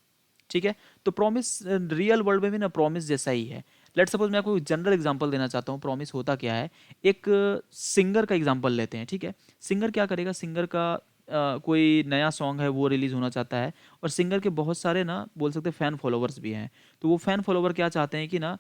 ठीक है, तो प्रॉमिस रियल वर्ल्ड में भी ना प्रॉमिस जैसा ही है। लेट सपोज मैं आपको जनरल एग्जांपल देना चाहता हूँ, प्रॉमिस होता क्या है। एक सिंगर का एग्जांपल लेते हैं, ठीक है। सिंगर क्या करेगा, सिंगर का कोई नया सॉन्ग है वो रिलीज होना चाहता है, और सिंगर के बहुत सारे ना बोल सकते हैं फैन फॉलोवर्स भी हैं। तो वो फैन फॉलोवर क्या चाहते हैं कि ना,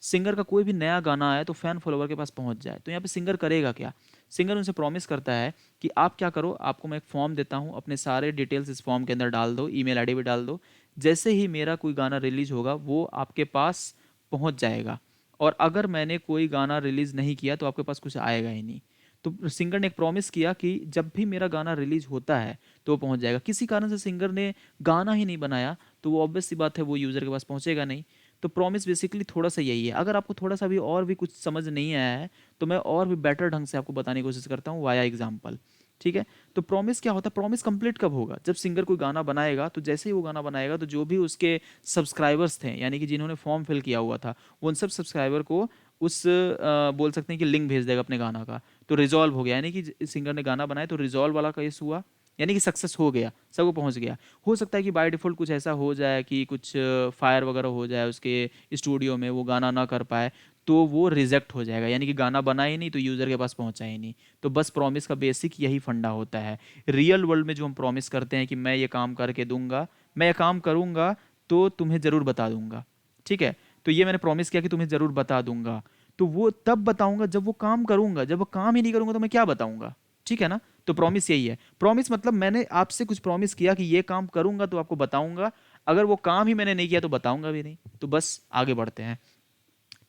सिंगर का कोई भी नया गाना आए तो फैन फॉलोवर के पास पहुंच जाए। तो यहाँ पे सिंगर करेगा क्या, सिंगर उनसे प्रॉमिस करता है कि आप क्या करो, आपको मैं एक फॉर्म देता हूँ, अपने सारे डिटेल्स इस फॉर्म के अंदर डाल दो, ईमेल आईडी भी डाल दो, जैसे ही मेरा कोई गाना रिलीज होगा वो आपके पास पहुंच जाएगा, और अगर मैंने कोई गाना रिलीज नहीं किया तो आपके पास कुछ आएगा ही नहीं। तो सिंगर ने एक प्रॉमिस किया कि जब भी मेरा गाना रिलीज होता है तो वो पहुंच जाएगा। किसी कारण से सिंगर ने गाना ही नहीं बनाया तो वो ऑब्वियस सी बात है वो यूज़र के पास पहुंचेगा नहीं। तो प्रॉमिस बेसिकली थोड़ा सा यही है। अगर आपको थोड़ा सा भी और भी कुछ समझ नहीं आया है तो मैं और भी बेटर ढंग से आपको बताने की कोशिश करता हूँ वाया एग्जाम्पल। ठीक है, तो प्रॉमिस क्या होता है? प्रॉमिस कंप्लीट कब होगा? जब सिंगर कोई गाना बनाएगा, तो जैसे ही वो गाना बनाएगा तो जो भी उसके सब्सक्राइबर्स थे, यानी कि जिन्होंने फॉर्म फिल किया हुआ था, उन सब सब्सक्राइबर को उस बोल सकते हैं कि लिंक भेज देगा अपने गाना का। तो रिजॉल्व हो गया, यानी कि सिंगर ने गाना बनाया तो रिजॉल्व वाला केस हुआ, यानी कि सक्सेस हो गया, सबको पहुंच गया। हो सकता है कि बाय डिफ़ॉल्ट कुछ ऐसा हो जाए कि कुछ फायर वगैरह हो जाए उसके स्टूडियो में, वो गाना ना कर पाए, तो वो रिजेक्ट हो जाएगा, यानी कि गाना बना ही नहीं तो यूज़र के पास पहुंचा ही नहीं। तो बस प्रॉमिस का बेसिक यही फंडा होता है। रियल वर्ल्ड में जो हम प्रॉमिस करते हैं कि मैं ये काम करके दूंगा, मैं ये काम करूंगा तो तुम्हें ज़रूर बता दूंगा, ठीक है, तो ये मैंने प्रॉमिस किया कि तुम्हें ज़रूर बता दूंगा, तो वो तब बताऊंगा जब वो काम करूंगा। जब वो काम ही नहीं करूंगा तो मैं क्या बताऊंगा? ठीक है ना? तो प्रॉमिस यही है। प्रॉमिस मतलब मैंने आपसे कुछ प्रॉमिस किया कि ये काम करूंगा तो आपको बताऊंगा, अगर वो काम ही मैंने नहीं किया तो बताऊंगा भी नहीं। तो बस आगे बढ़ते हैं।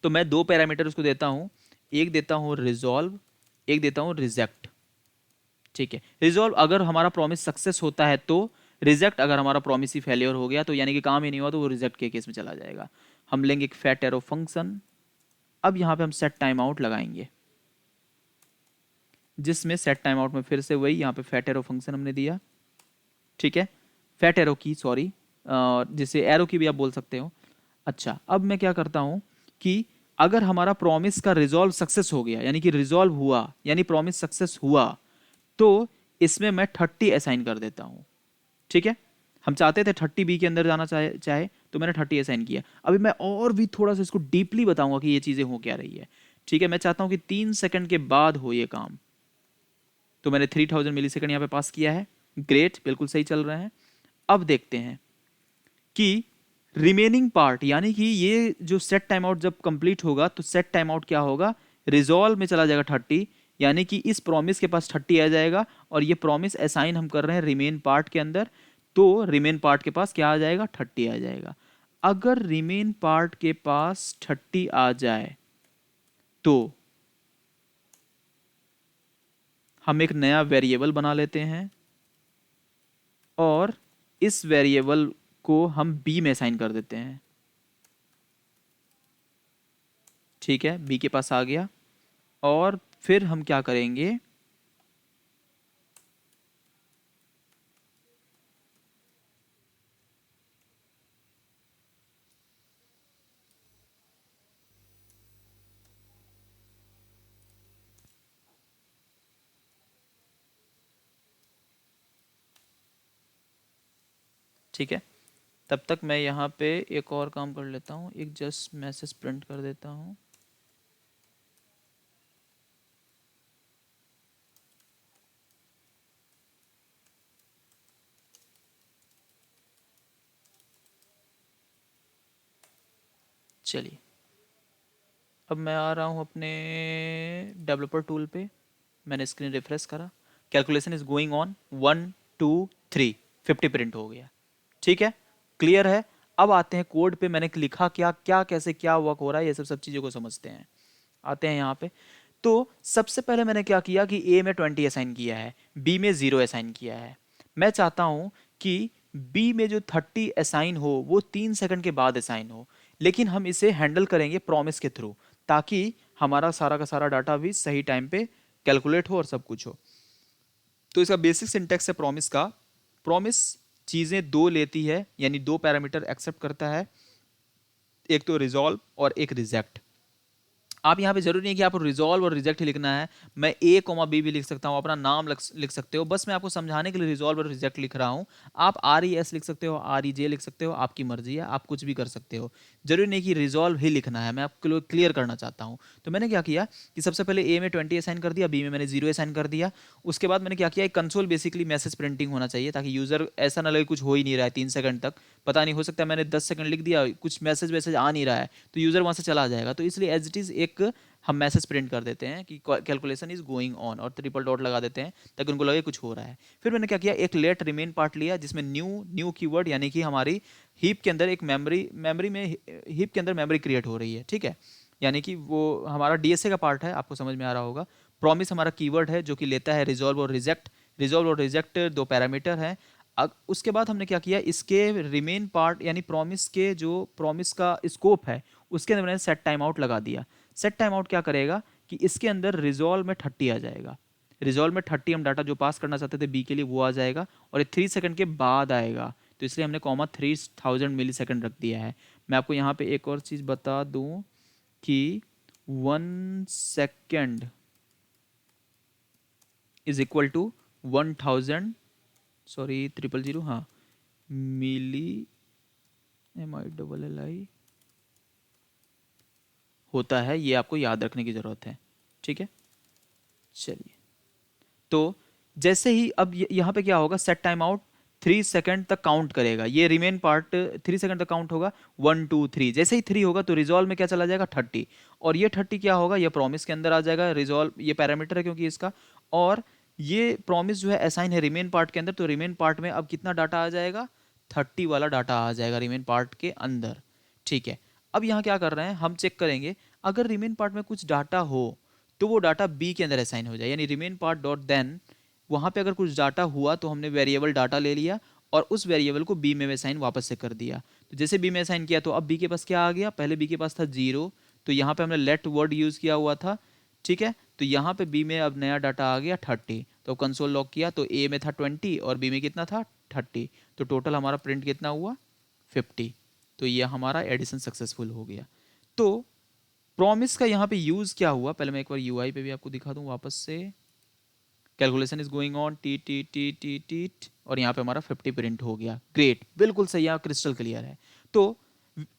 तो मैं दो पैरामीटर उसको देता हूं, एक देता हूं रिजॉल्व, एक देता हूं रिजेक्ट। ठीक है, रिजॉल्व अगर हमारा प्रॉमिस सक्सेस होता है तो, रिजेक्ट अगर हमारा प्रॉमिस ही फेलियर हो गया तो, यानी कि काम ही नहीं हुआ, तो वो रिजेक्ट के केस में चला जाएगा। हम लेंगे एक फैट एरो फंक्शन। अब यहां पे हम सेट टाइम आउट लगाएंगे, जिसमें सेट टाइम आउट में फिर से वही यहाँ पे फैट एरो फंक्शन हमने दिया। ठीक है, फैट एरो की, सॉरी, जिसे एरो की भी आप बोल सकते हो। अच्छा, अब मैं क्या करता हूं कि अगर हमारा प्रॉमिस का रिजॉल्व सक्सेस हो गया, यानी कि रिजॉल्व हुआ, यानी प्रॉमिस सक्सेस हुआ, तो इसमें मैं 30 असाइन कर देता हूं। ठीक है, हम चाहते थे 30 बी के अंदर जाना चाहे तो मैंने 30 असाइन किया। अभी मैं और भी थोड़ा सा इसको डीपली बताऊंगा कि ये चीजें हो क्या रही है। ठीक है, मैं चाहता हूं कि 3 सेकंड के बाद हो ये काम, तो मैंने 3000 मिली सेकंड यहाँ पे पास किया है। ग्रेट, बिल्कुल सही चल रहे हैं। अब देखते हैं कि रिमेनिंग पार्ट, यानी कि ये जो सेट टाइम आउट जब कंप्लीट होगा तो सेट टाइम आउट क्या होगा? रिजॉल्व में चला जाएगा 30, यानी कि इस प्रॉमिस के पास 30 आ जाएगा, और ये प्रॉमिस असाइन हम कर रहे हैं रिमेन पार्ट के अंदर, तो रिमेन पार्ट के पास क्या आ जाएगा? 30 आ जाएगा। अगर रिमेन पार्ट के पास 30 आ जाए तो हम एक नया वेरिएबल बना लेते हैं, और इस वेरिएबल को हम बी में असाइन कर देते हैं। ठीक है, बी के पास आ गया, और फिर हम क्या करेंगे? ठीक है, तब तक मैं यहाँ पे एक और काम कर लेता हूँ, एक जस्ट मैसेज प्रिंट कर देता हूँ। चलिए, अब मैं आ रहा हूँ अपने डेवलपर टूल पे। मैंने स्क्रीन रिफ्रेश करा, calculation is going on, 1 2 3, 50 print हो गया। ठीक है, क्लियर है। अब आते हैं कोड पे, मैंने लिखा क्या क्या, कैसे क्या वर्क हो रहा है, ये सब सब चीज़ों को समझते हैं। आते हैं यहाँ पे। तो सबसे पहले मैंने क्या किया कि ए में 20 असाइन किया है, बी में 0 असाइन किया है। मैं चाहता हूँ कि बी में जो 30 असाइन हो वो 3 सेकंड के बाद असाइन हो, लेकिन हम इसे हैंडल करेंगे प्रॉमिस के थ्रू, ताकि हमारा सारा का सारा डाटा भी सही टाइम पे कैलकुलेट हो और सब कुछ हो। तो इसका बेसिक सिंटेक्स है प्रॉमिस का। प्रॉमिस चीज़ें दो लेती है, यानी दो पैरामीटर एक्सेप्ट करता है, एक तो रिजॉल्व और एक रिजेक्ट। आप यहाँ पे जरूरी नहीं कि आपको रिजॉल्व और रिजेक्ट ही लिखना है, मैं ए कोमा बी भी लिख सकता हूँ, अपना नाम लिख सकते हो। बस मैं आपको समझाने के लिए रिजॉल्व और रिजेक्ट लिख रहा हूँ। आप आर ई एस लिख सकते हो, आर ई जे लिख सकते हो, आपकी मर्जी है, आप कुछ भी कर सकते हो। जरूरी नहीं कि रिजॉल्व ही लिखना है, मैं आपके लिए क्लियर करना चाहता हूँ। तो मैंने क्या किया कि सबसे पहले ए में 20 असाइन कर दिया, बी में मैंने 0 असाइन कर दिया। उसके बाद मैंने क्या किया, एक कंसोल बेसिकली मैसेज प्रिंटिंग होना चाहिए, ताकि यूजर ऐसा ना लगे कुछ हो ही नहीं रहा है 3 सेकंड तक। पता नहीं, हो सकता है मैंने 10 सेकंड लिख दिया, कुछ मैसेज वैसेज आ नहीं रहा है, तो यूजर वहां से चला जाएगा। तो इसलिए एज इट इज एक हम मैसेज प्रिंट कर देते हैं कि कैलकुलेशन इज गोइंग ऑन, और ट्रिपल डॉट लगा देते हैं ताकि उनको लगे कुछ हो रहा है। फिर मैंने क्या किया, एक लेट रिमेन पार्ट लिया, जिसमें न्यू कीवर्ड, यानी कि हमारी हीप के अंदर एक मेमोरी में हीप के अंदर मेमोरी क्रिएट हो रही है। ठीक है, यानी कि वो हमारा डीएसए का पार्ट है, आपको समझ में आ रहा होगा। प्रॉमिस हमारा कीवर्ड है जो कि लेता है रिजॉल्व और रिजेक्ट। रिजॉल्व और रिजेक्ट दो पैरामीटर हैं। उसके बाद हमने क्या किया, इसके रिमेन पार्ट यानी प्रॉमिस के जो प्रॉमिस का स्कोप है उसके अंदर मैंने सेट टाइम आउट लगा दिया। सेट टाइम आउट क्या करेगा कि इसके अंदर रिजॉल्व में 30 आ जाएगा। रिजॉल्व में 30 हम डाटा जो पास करना चाहते थे बी के लिए वो आ जाएगा, और ये 3 सेकंड के बाद आएगा, तो इसलिए हमने कॉमा 3000 मिली सेकेंड रख दिया है। मैं आपको यहाँ पे एक और चीज़ बता दूँ कि 1 second is equal to 1000, sorry 000, हाँ, मिली MILLI होता है। ये आपको याद रखने की ज़रूरत है, ठीक है। चलिए, तो जैसे ही अब यहाँ पे क्या होगा, सेट टाइम आउट 3 सेकंड तक काउंट करेगा, ये रिमेन पार्ट 3 सेकंड तक काउंट होगा, 1 2 3, जैसे ही 3 होगा तो रिजॉल्व में क्या चला जाएगा 30, और ये 30 क्या होगा, ये प्रॉमिस के अंदर आ जाएगा। रिजॉल्व ये पैरामीटर है क्योंकि इसका, और ये प्रॉमिस जो है असाइन है रिमेन पार्ट के अंदर, तो रिमेन पार्ट में अब कितना डाटा आ जाएगा, 30 वाला डाटा आ जाएगा रिमेन पार्ट के अंदर, ठीक है। अब यहाँ क्या कर रहे हैं, हम चेक करेंगे अगर रिमेन पार्ट में कुछ डाटा हो तो वो डाटा बी के अंदर असाइन हो जाए, यानी रिमेन पार्ट डॉट देन वहाँ पे अगर कुछ डाटा हुआ तो हमने वेरिएबल डाटा ले लिया और उस वेरिएबल को बी में असाइन वापस से कर दिया। तो जैसे बी में असाइन किया तो अब बी के पास क्या आ गया, पहले बी के पास था 0, तो यहाँ पे हमने लेट वर्ड यूज़ किया हुआ था, ठीक है। तो यहाँ पे बी में अब नया डाटा आ गया 30, तो कंसोल लॉग किया तो ए में था 20 और बी में कितना था 30, तो टोटल हमारा प्रिंट कितना हुआ 50, तो ये हमारा एडिशन सक्सेसफुल हो गया। तो प्रॉमिस का यहाँ पे यूज़ क्या हुआ, पहले मैं एक बार यूआई पे भी आपको दिखा दूँ वापस से। Calculation is going on, T T T T T, और यहाँ पे हमारा 50 प्रिंट हो गया। ग्रेट, बिल्कुल सही, यहाँ क्रिस्टल क्लियर है। तो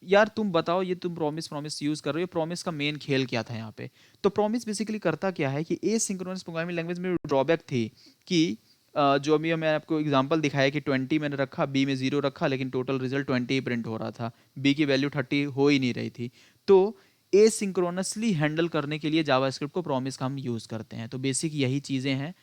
यार तुम बताओ, ये तुम प्रॉमिस प्रॉमिस यूज़ कर रहे हो, प्रॉमिस का मेन खेल क्या था यहाँ पे। तो प्रॉमिस बेसिकली करता क्या है कि एसिंक्रोनस प्रोग्रामिंग लैंग्वेज में ड्रॉबैक थी कि जो अभी मैं आपको एग्जांपल दिखाया कि 20 मैंने रखा, बी में 0 रखा, लेकिन टोटल रिजल्ट 20 ही प्रिंट हो रहा था, बी की वैल्यू 30 हो ही नहीं रही थी। तो एसिंक्रोनसली हैंडल करने के लिए जावास्क्रिप्ट को प्रॉमिस का हम यूज़ करते हैं। तो बेसिक यही चीज़ें हैं।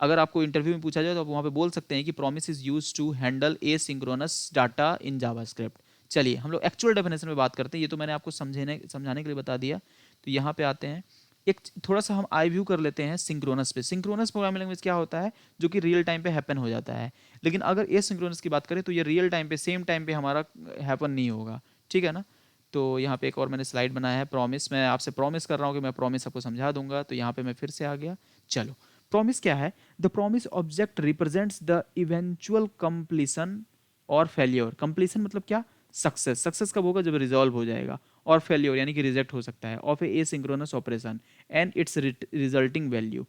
अगर आपको इंटरव्यू में पूछा जाए तो आप वहाँ पे बोल सकते हैं कि promise is use to handle asynchronous data in JavaScript. चलिए हम लोग एक्चुअल डेफिनेशन में बात करते हैं, ये तो मैंने आपको समझाने के लिए बता दिया। तो यहाँ पे आते हैं, एक थोड़ा सा हम आई व्यू कर लेते हैं सिंक्रोनस पे। सिंक्रोनस प्रोग्रामिंग लैंग्वेज क्या होता है, जो कि रियल टाइम पे हैपन हो जाता है। लेकिन अगर एसिंक्रोनस की बात करें तो ये रियल टाइम पे सेम टाइम पे हमारा हैपन नहीं होगा, ठीक है ना। तो यहाँ पे एक और मैंने स्लाइड बनाया है प्रॉमिस, मैं आपसे प्रॉमिस कर रहा हूँ कि मैं प्रॉमिस आपको समझा दूंगा, तो यहाँ पे मैं फिर से आ गया। चलो, प्रॉमिस क्या है, the promise object represents the eventual completion और फेलियर। कंप्लीशन मतलब क्या, सक्सेस। सक्सेस कब होगा, जब रिजॉल्व हो जाएगा, और फेलियर यानी कि रिजेक्ट हो सकता है of A asynchronous operation and it's resulting value.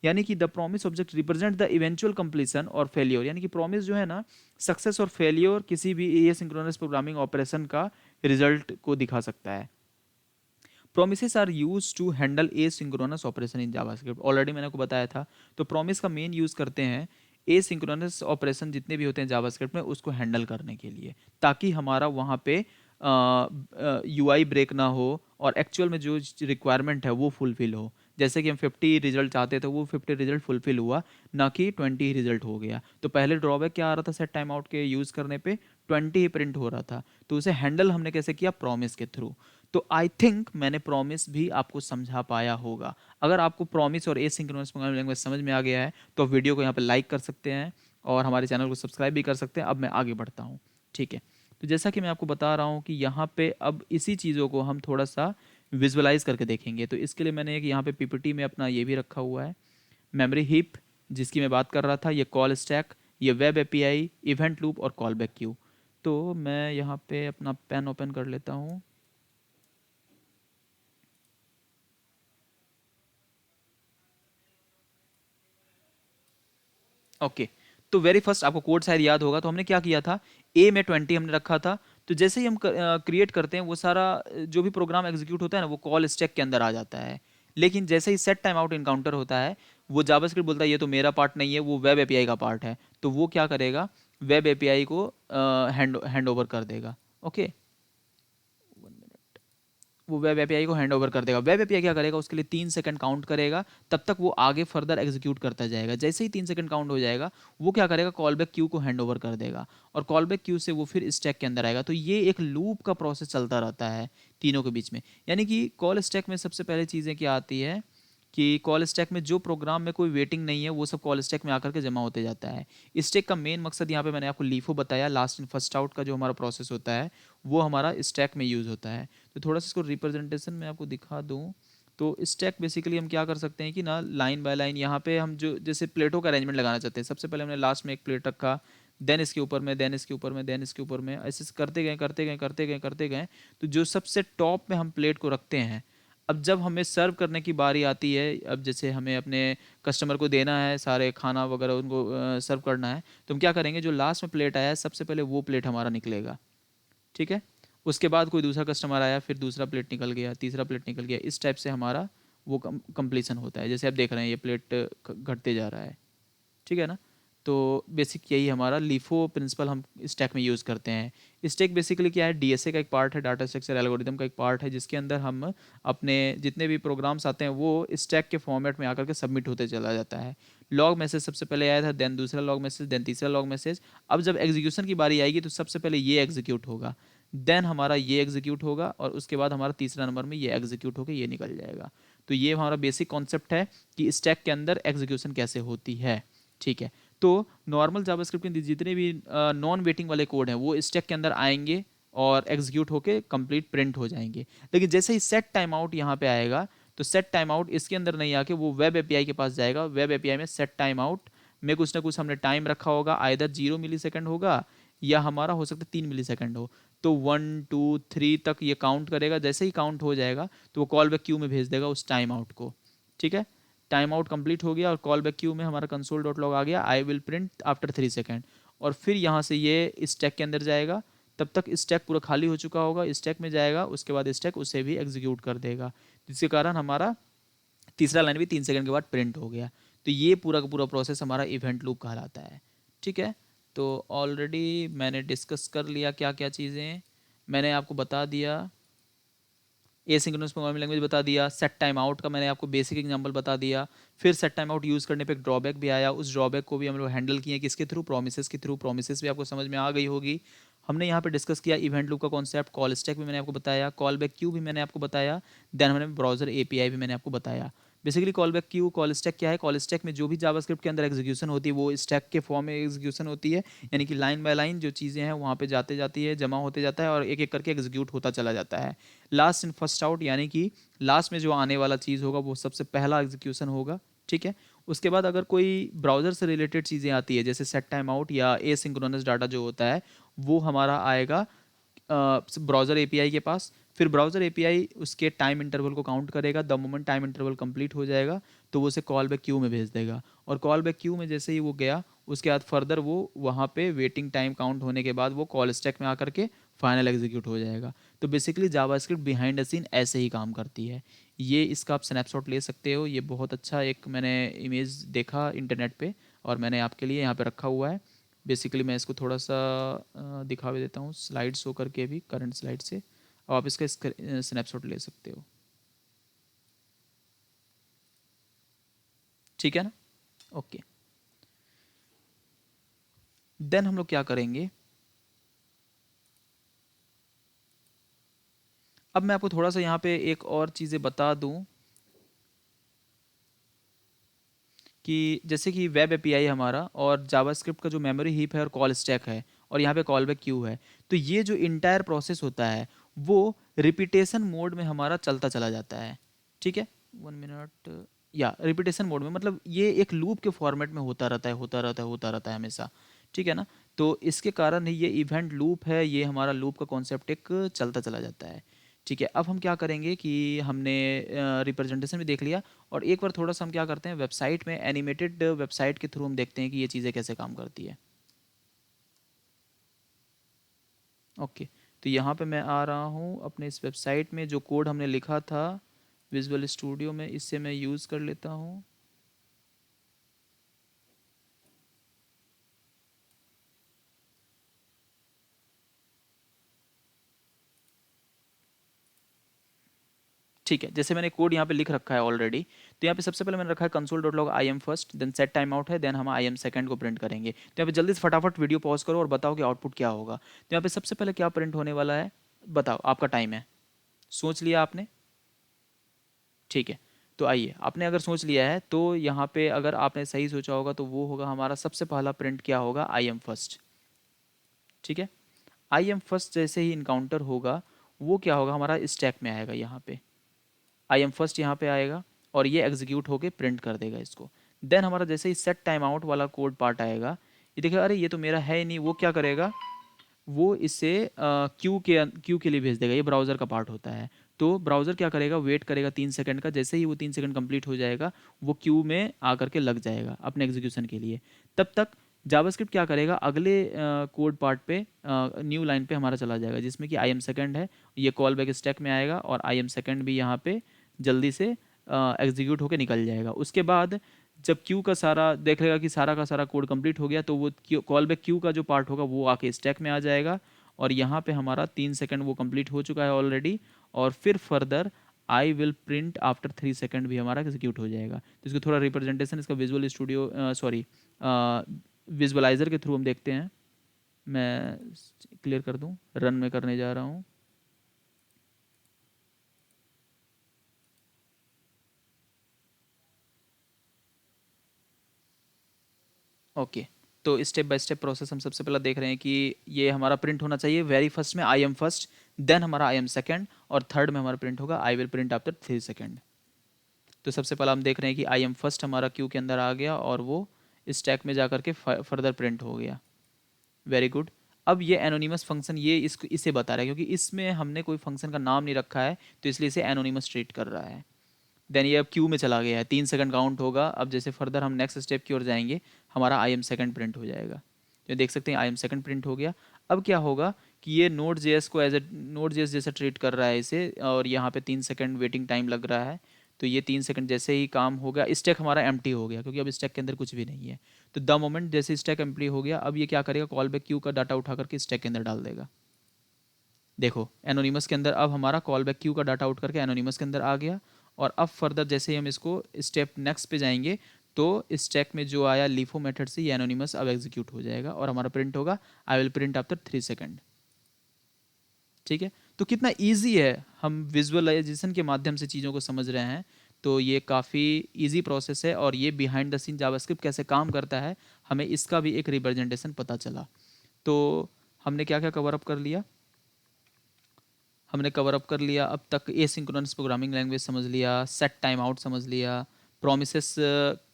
यानी कि the promise object represent the eventual completion और फेलियर, यानी कि प्रॉमिस जो है ना सक्सेस और फेलियर किसी भी एसिंक्रोनस प्रोग्रामिंग ऑपरेशन का रिजल्ट को दिखा सकता है। Promises are use to handle asynchronous operation in JavaScript, already मैंने आपको बताया था। तो प्रॉमिस का मेन यूज करते हैं एसिंक्रोनस ऑपरेशन जितने भी होते हैं जावास्क्रिप्ट में उसको हैंडल करने के लिए, ताकि हमारा वहाँ पे यूआई ब्रेक ना हो और एक्चुअल में जो रिक्वायरमेंट है वो फुलफिल हो। जैसे कि हम 50 रिजल्ट चाहते थे, वो 50 रिजल्ट फुलफिल हुआ, ना कि 20 रिजल्ट हो गया। तो पहले ड्रॉबैक क्या आ रहा था, सेट टाइम आउट के यूज़ करने पे 20 ही प्रिंट हो रहा था, तो उसे हैंडल हमने कैसे किया, प्रॉमिस के थ्रू। तो आई थिंक मैंने प्रॉमिस भी आपको समझा पाया होगा। अगर आपको प्रॉमिस और एसिंक्रोनस प्रोग्रामिंग लैंग्वेज समझ में आ गया है तो वीडियो को यहाँ पे लाइक कर सकते हैं और हमारे चैनल को सब्सक्राइब भी कर सकते हैं। अब मैं आगे बढ़ता हूँ, ठीक है। तो जैसा कि मैं आपको बता रहा हूँ कि यहाँ पे अब इसी चीज़ों को हम थोड़ा सा विजुअलाइज करके देखेंगे। तो इसके लिए मैंने एक यहाँ पे पीपीटी में अपना ये भी रखा हुआ है, मेमोरी हीप जिसकी मैं बात कर रहा था, ये कॉल स्टैक, ये वेब एपीआई, इवेंट लूप और कॉल बैक क्यू। तो मैं यहाँ पे अपना पेन ओपन कर लेता हूँ। ओके, तो वेरी फर्स्ट आपको कोड शायद याद होगा, तो हमने क्या किया था, ए में 20 हमने रखा था। तो जैसे ही हम क्रिएट करते हैं वो सारा जो भी प्रोग्राम एग्जीक्यूट होता है ना वो कॉल स्टैक के अंदर आ जाता है। लेकिन जैसे ही सेट टाइम आउट इनकाउंटर होता है वो जावास्क्रिप्ट बोलता है ये तो मेरा पार्ट नहीं है, वो वेब एपीआई का पार्ट है। तो वो क्या करेगा, वेब एपीआई को हैंड ओवर कर देगा। ओके, वो वेब एपीआई को हैंड ओवर कर देगा। वेब एपीआई क्या करेगा, उसके लिए 3 सेकंड काउंट करेगा, तब तक वो आगे फर्दर एग्जीक्यूट करता जाएगा। जैसे ही 3 सेकंड काउंट हो जाएगा वो क्या करेगा, कॉल बैक क्यू को हैंड ओवर कर देगा, और कॉल बैक क्यू से वो फिर स्टैक के अंदर आएगा। तो ये एक लूप का प्रोसेस चलता रहता है तीनों के बीच में। यानी कि कॉल स्टैक में सबसे पहले चीज़ें क्या आती है कि कॉल स्टैक में जो प्रोग्राम में कोई वेटिंग नहीं है वो सब कॉल स्टैक में आकर के जमा होते जाता है। स्टैक का मेन मकसद यहाँ पे मैंने आपको लीफो बताया, लास्ट इन फर्स्ट आउट का जो हमारा प्रोसेस होता है वो हमारा स्टैक में यूज़ होता है। तो थोड़ा सा इसको रिप्रेजेंटेशन में आपको दिखा दूँ तो स्टैक बेसिकली हम क्या कर सकते हैं कि ना लाइन बाय लाइन यहाँ पे हम जो जैसे प्लेटों का अरेंजमेंट लगाना चाहते हैं, सबसे पहले हमने लास्ट में एक प्लेट रखा, देन इसके ऊपर में, देन इसके ऊपर में, देन इसके ऊपर में, ऐसे करते गए करते गए करते गए करते गए। तो जो सबसे टॉप में हम प्लेट को रखते हैं, अब जब हमें सर्व करने की बारी आती है, अब जैसे हमें अपने कस्टमर को देना है सारे खाना वगैरह उनको सर्व करना है, तो हम क्या करेंगे, जो लास्ट में प्लेट आया है सबसे पहले वो प्लेट हमारा निकलेगा। ठीक है, उसके बाद कोई दूसरा कस्टमर आया, फिर दूसरा प्लेट निकल गया, तीसरा प्लेट निकल गया, इस टाइप से हमारा वो कंप्लीसन होता है। जैसे आप देख रहे हैं ये प्लेट घटते जा रहा है। ठीक है ना। तो बेसिक यही हमारा लीफो प्रिंसिपल हम स्टैक में यूज़ करते हैं। स्टैक बेसिकली क्या है, डीएसए का एक पार्ट है, डाटा स्ट्रक्चर एल्गोरिदम का एक पार्ट है, जिसके अंदर हम अपने जितने भी प्रोग्राम्स आते हैं वो स्टैक के फॉर्मेट में आकर के सबमिट होते चला जाता है। लॉग मैसेज सबसे पहले आया था, देन दूसरा लॉग मैसेज, देन तीसरा लॉग मैसेज। अब जब एग्जीक्यूशन की बारी आएगी तो सबसे पहले ये एग्जीक्यूट होगा, देन हमारा ये एग्जीक्यूट होगा, और उसके बाद हमारा तीसरा नंबर में ये एग्जीक्यूट होकर ये निकल जाएगा। तो ये हमारा बेसिक कॉन्सेप्ट है कि स्टैक के अंदर एग्जीक्यूशन कैसे होती है। ठीक है, तो नॉर्मल जावास्क्रिप्ट के जितने भी नॉन वेटिंग वाले कोड हैं वो स्टैक के अंदर आएंगे और एग्जीक्यूट होके कंप्लीट प्रिंट हो जाएंगे। लेकिन जैसे ही सेट टाइम आउट यहाँ पे आएगा तो सेट टाइम आउट इसके अंदर नहीं आके वो वेब एपीआई के पास जाएगा। वेब एपीआई में सेट टाइम आउट में कुछ ना कुछ हमने टाइम रखा होगा, आइदर 0 मिली सेकेंड होगा या हमारा हो सकता है 3 मिली सेकेंड हो। तो 1 2 3 तक ये काउंट करेगा, जैसे ही काउंट हो जाएगा तो वो कॉल बैक क्यू में भेज देगा उस टाइम आउट को। ठीक है, टाइम आउट कंप्लीट हो गया और कॉल बैक क्यू में हमारा कंसोल डॉट लॉग आ गया, आई विल प्रिंट आफ्टर 3 सेकेंड। और फिर यहाँ से ये स्टैक के अंदर जाएगा, तब तक स्टैक पूरा खाली हो चुका होगा, स्टैक में जाएगा, उसके बाद स्टैक उसे भी एग्जीक्यूट कर देगा, जिसके कारण हमारा तीसरा लाइन भी 3 सेकेंड के बाद प्रिंट हो गया। तो ये पूरा का पूरा प्रोसेस हमारा इवेंट लूप कहलाता है। ठीक है, तो ऑलरेडी मैंने डिस्कस कर लिया क्या क्या चीज़ें, मैंने आपको बता दिया एसिंक्रोनस प्रोग्रामिंग लैंग्वेज बता दिया, सेट टाइम आउट का मैंने आपको बेसिक एग्जांपल बता दिया, फिर सेट टाइम आउट यूज़ करने पे एक ड्रॉबैक भी आया, उस ड्रॉबैक को भी हम लोग हैंडल किए किसके थ्रू, प्रोमिसेस के थ्रू। प्रोमिसेस भी आपको समझ में आ गई होगी। हमने यहाँ पे डिस्कस किया इवेंट लूप का कॉन्सेप्ट, कॉल स्टैक भी मैंने आपको बताया, कॉल बैक क्यू भी मैंने आपको बताया, देन हमने ब्राउजर एपीआई भी मैंने आपको बताया। Basically call back Q, call stack क्या है, कॉल स्टैक में जो भी जावास्क्रिप्ट के अंदर एग्जीक्यूशन होती है वो स्टैक के फॉर्म में एग्जीक्यूशन होती है, यानी कि लाइन बाय लाइन जो चीज़ें हैं वहाँ पे जाते जाती है, जमा होते जाता है और एक एक करके एग्जीक्यूट होता चला जाता है। लास्ट इन फर्स्ट आउट, यानी कि लास्ट में जो आने वाला चीज़ होगा वो सबसे पहला एग्जीक्यूशन होगा। ठीक है, उसके बाद अगर कोई ब्राउज़र से रिलेटेड चीज़ें आती है जैसे सेट टाइम आउट या एसिंक्रोनस डाटा जो होता है वो हमारा आएगा ब्राउज़र एपीआई के पास। फिर ब्राउज़र एपीआई उसके टाइम इंटरवल को काउंट करेगा, the moment time interval complete हो जाएगा तो वो उसे कॉल बैक क्यू में भेज देगा, और कॉल बैक क्यू में जैसे ही वो गया उसके बाद फर्दर वो वहाँ पे वेटिंग टाइम काउंट होने के बाद वो कॉल स्टैक में आकर के फाइनल एग्जीक्यूट हो जाएगा। तो basically JavaScript behind the scene ऐसे ही काम करती है। ये इसका आप स्नैपशॉट ले सकते हो, ये बहुत अच्छा एक मैंने इमेज देखा इंटरनेट पे और मैंने आपके लिए यहाँ पे रखा हुआ है। बेसिकली मैं इसको थोड़ा सा दिखा भी देता हूँ स्लाइड शो करके भी, करंट स्लाइड से, और आप इसका स्नैपशॉट ले सकते हो। ठीक है ना, ओके। देन हम लोग क्या करेंगे, अब मैं आपको थोड़ा सा यहाँ पे एक और चीज़ें बता दूँ कि जैसे कि वेब एपीआई हमारा और जावास्क्रिप्ट का जो मेमोरी हीप है और कॉल स्टैक है और यहाँ पे कॉल बैक क्यू है, तो ये जो इंटायर प्रोसेस होता है वो रिपीटेशन मोड में हमारा चलता चला जाता है। ठीक है, 1 मिनट, या रिपीटेशन मोड में मतलब ये एक लूप के फॉर्मेट में होता रहता है, होता रहता है, होता रहता है हमेशा। ठीक है ना, तो इसके कारण ही ये इवेंट लूप है, ये हमारा लूप का कॉन्सेप्ट एक चलता चला जाता है। ठीक है, अब हम क्या करेंगे कि हमने रिप्रेजेंटेशन भी देख लिया और एक बार थोड़ा सा हम क्या करते हैं वेबसाइट में, एनिमेटेड वेबसाइट के थ्रू हम देखते हैं कि ये चीज़ें कैसे काम करती है। ओके, तो यहाँ पे मैं आ रहा हूँ अपने इस वेबसाइट में, जो कोड हमने लिखा था विजुअल स्टूडियो में, इससे मैं यूज़ कर लेता हूँ। ठीक है, जैसे मैंने कोड यहाँ पे लिख रखा है ऑलरेडी, तो यहाँ पे सबसे पहले मैंने रखा है console dot log I M first, then set time out है, देन हम आई एम सेकंड को प्रिंट करेंगे। तो यहाँ पे जल्दी से फटाफट वीडियो पॉज करो और बताओ कि आउटपुट क्या होगा। तो यहाँ पे सबसे पहले क्या प्रिंट होने वाला है, बताओ, आपका टाइम है, सोच लिया आपने। ठीक है, तो आइए, आपने अगर सोच लिया है तो यहाँ पे अगर आपने सही सोचा होगा तो वो होगा हमारा सबसे पहला प्रिंट क्या होगा, आई एम फर्स्ट। ठीक है, आई एम फर्स्ट जैसे ही इनकाउंटर होगा वो क्या होगा, हमारा स्टैक में आएगा। यहाँ पे आई एम फर्स्ट यहाँ पे आएगा और ये एग्जीक्यूट होके प्रिंट कर देगा इसको। देन हमारा जैसे ही सेट टाइम आउट वाला कोड पार्ट आएगा, ये देखिए अरे ये तो मेरा है ही नहीं, वो क्या करेगा, वो इसे क्यू के लिए भेज देगा। ये ब्राउज़र का पार्ट होता है। तो ब्राउज़र क्या करेगा, वेट करेगा 3 सेकंड का। जैसे ही वो 3 सेकंड कंप्लीट हो जाएगा वो क्यू में आकर के लग जाएगा अपने एग्जीक्यूशन के लिए। तब तक जावास्क्रिप्ट क्या करेगा, अगले कोड पार्ट पे न्यू लाइन पे हमारा चला जाएगा जिसमें कि आई एम सेकंड है। ये कॉल बैक स्टैक में आएगा और आई एम सेकंड भी यहाँ पे जल्दी से एग्जीक्यूट होकर निकल जाएगा। उसके बाद जब क्यू का सारा देख लेगा कि सारा का सारा कोड कंप्लीट हो गया तो वो कॉल बैक क्यू का जो पार्ट होगा वो आके स्टैक में आ जाएगा और यहाँ पे हमारा 3 सेकंड वो कंप्लीट हो चुका है ऑलरेडी। और फिर further I will print after 3 second भी हमारा एग्जीक्यूट हो जाएगा। तो इसको थोड़ा रिप्रेजेंटेशन इसका विजुअल स्टूडियो सॉरी विजुअलाइजर के थ्रू हम देखते हैं। मैं क्लियर कर दूं, रन में करने जा रहा हूँ। ओके, तो स्टेप बाय स्टेप प्रोसेस हम सबसे पहले देख रहे हैं कि ये हमारा प्रिंट होना चाहिए वेरी फर्स्ट में आई एम फर्स्ट, देन हमारा आई एम सेकंड और थर्ड में हमारा प्रिंट होगा आई विल प्रिंट आफ्टर 3 सेकंड। तो सबसे पहले हम देख रहे हैं कि आई एम फर्स्ट हमारा क्यू के अंदर आ गया और वो स्टैक में जाकर के फर्दर प्रिंट हो गया। Very good. अब ये एनोनिमस फंक्शन ये इसको इसे बता रहा है क्योंकि इसमें हमने कोई फंक्शन का नाम नहीं रखा है तो इसलिए इसे एनोनिमस ट्रीट कर रहा है। देन ये अब क्यू में चला गया है, 3 सेकंड काउंट होगा। अब जैसे फर्दर हम नेक्स्ट स्टेप की ओर जाएंगे हमारा आई एम सेकंड प्रिंट हो जाएगा। तो देख सकते हैं आई एम सेकंड प्रिंट हो गया। अब क्या होगा कि ये नोड जेएस को एज ए नोड जेएस जैसा ट्रीट कर रहा है इसे और यहाँ पे 3 सेकंड वेटिंग टाइम लग रहा है। तो ये 3 सेकंड जैसे ही काम हो गया स्टैक हमारा एम्प्टी हो गया क्योंकि अब स्टैक के अंदर कुछ भी नहीं है। तो द मोमेंट जैसे स्टैक एम्प्टी हो गया अब ये क्या करेगा, कॉल बैक क्यू का डाटा उठा करके स्टैक के अंदर डाल देगा। देखो एनोनिमस के अंदर अब हमारा कॉल बैक क्यू का डाटा आउट करके एनोनिमस के अंदर आ गया। और अब फर्दर जैसे ही हम इसको स्टेप नेक्स्ट पे जाएंगे तो स्टैक में जो आया लीफो मेथड से ये एनोनिमस अब एग्जीक्यूट हो जाएगा और हमारा प्रिंट होगा आई विल प्रिंट आफ्टर 3 सेकंड। ठीक है, तो कितना इजी है, हम विजुअलाइजेशन के माध्यम से चीज़ों को समझ रहे हैं। तो ये काफ़ी इजी प्रोसेस है और ये बिहाइंड द सीन जावास्क्रिप्ट कैसे काम करता है हमें इसका भी एक रिप्रेजेंटेशन पता चला। तो हमने क्या क्या कवर अप कर लिया, हमने कवर अप कर लिया अब तक एसिंक्रोनस प्रोग्रामिंग लैंग्वेज समझ लिया, सेट टाइम आउट समझ लिया, प्रोमिसेस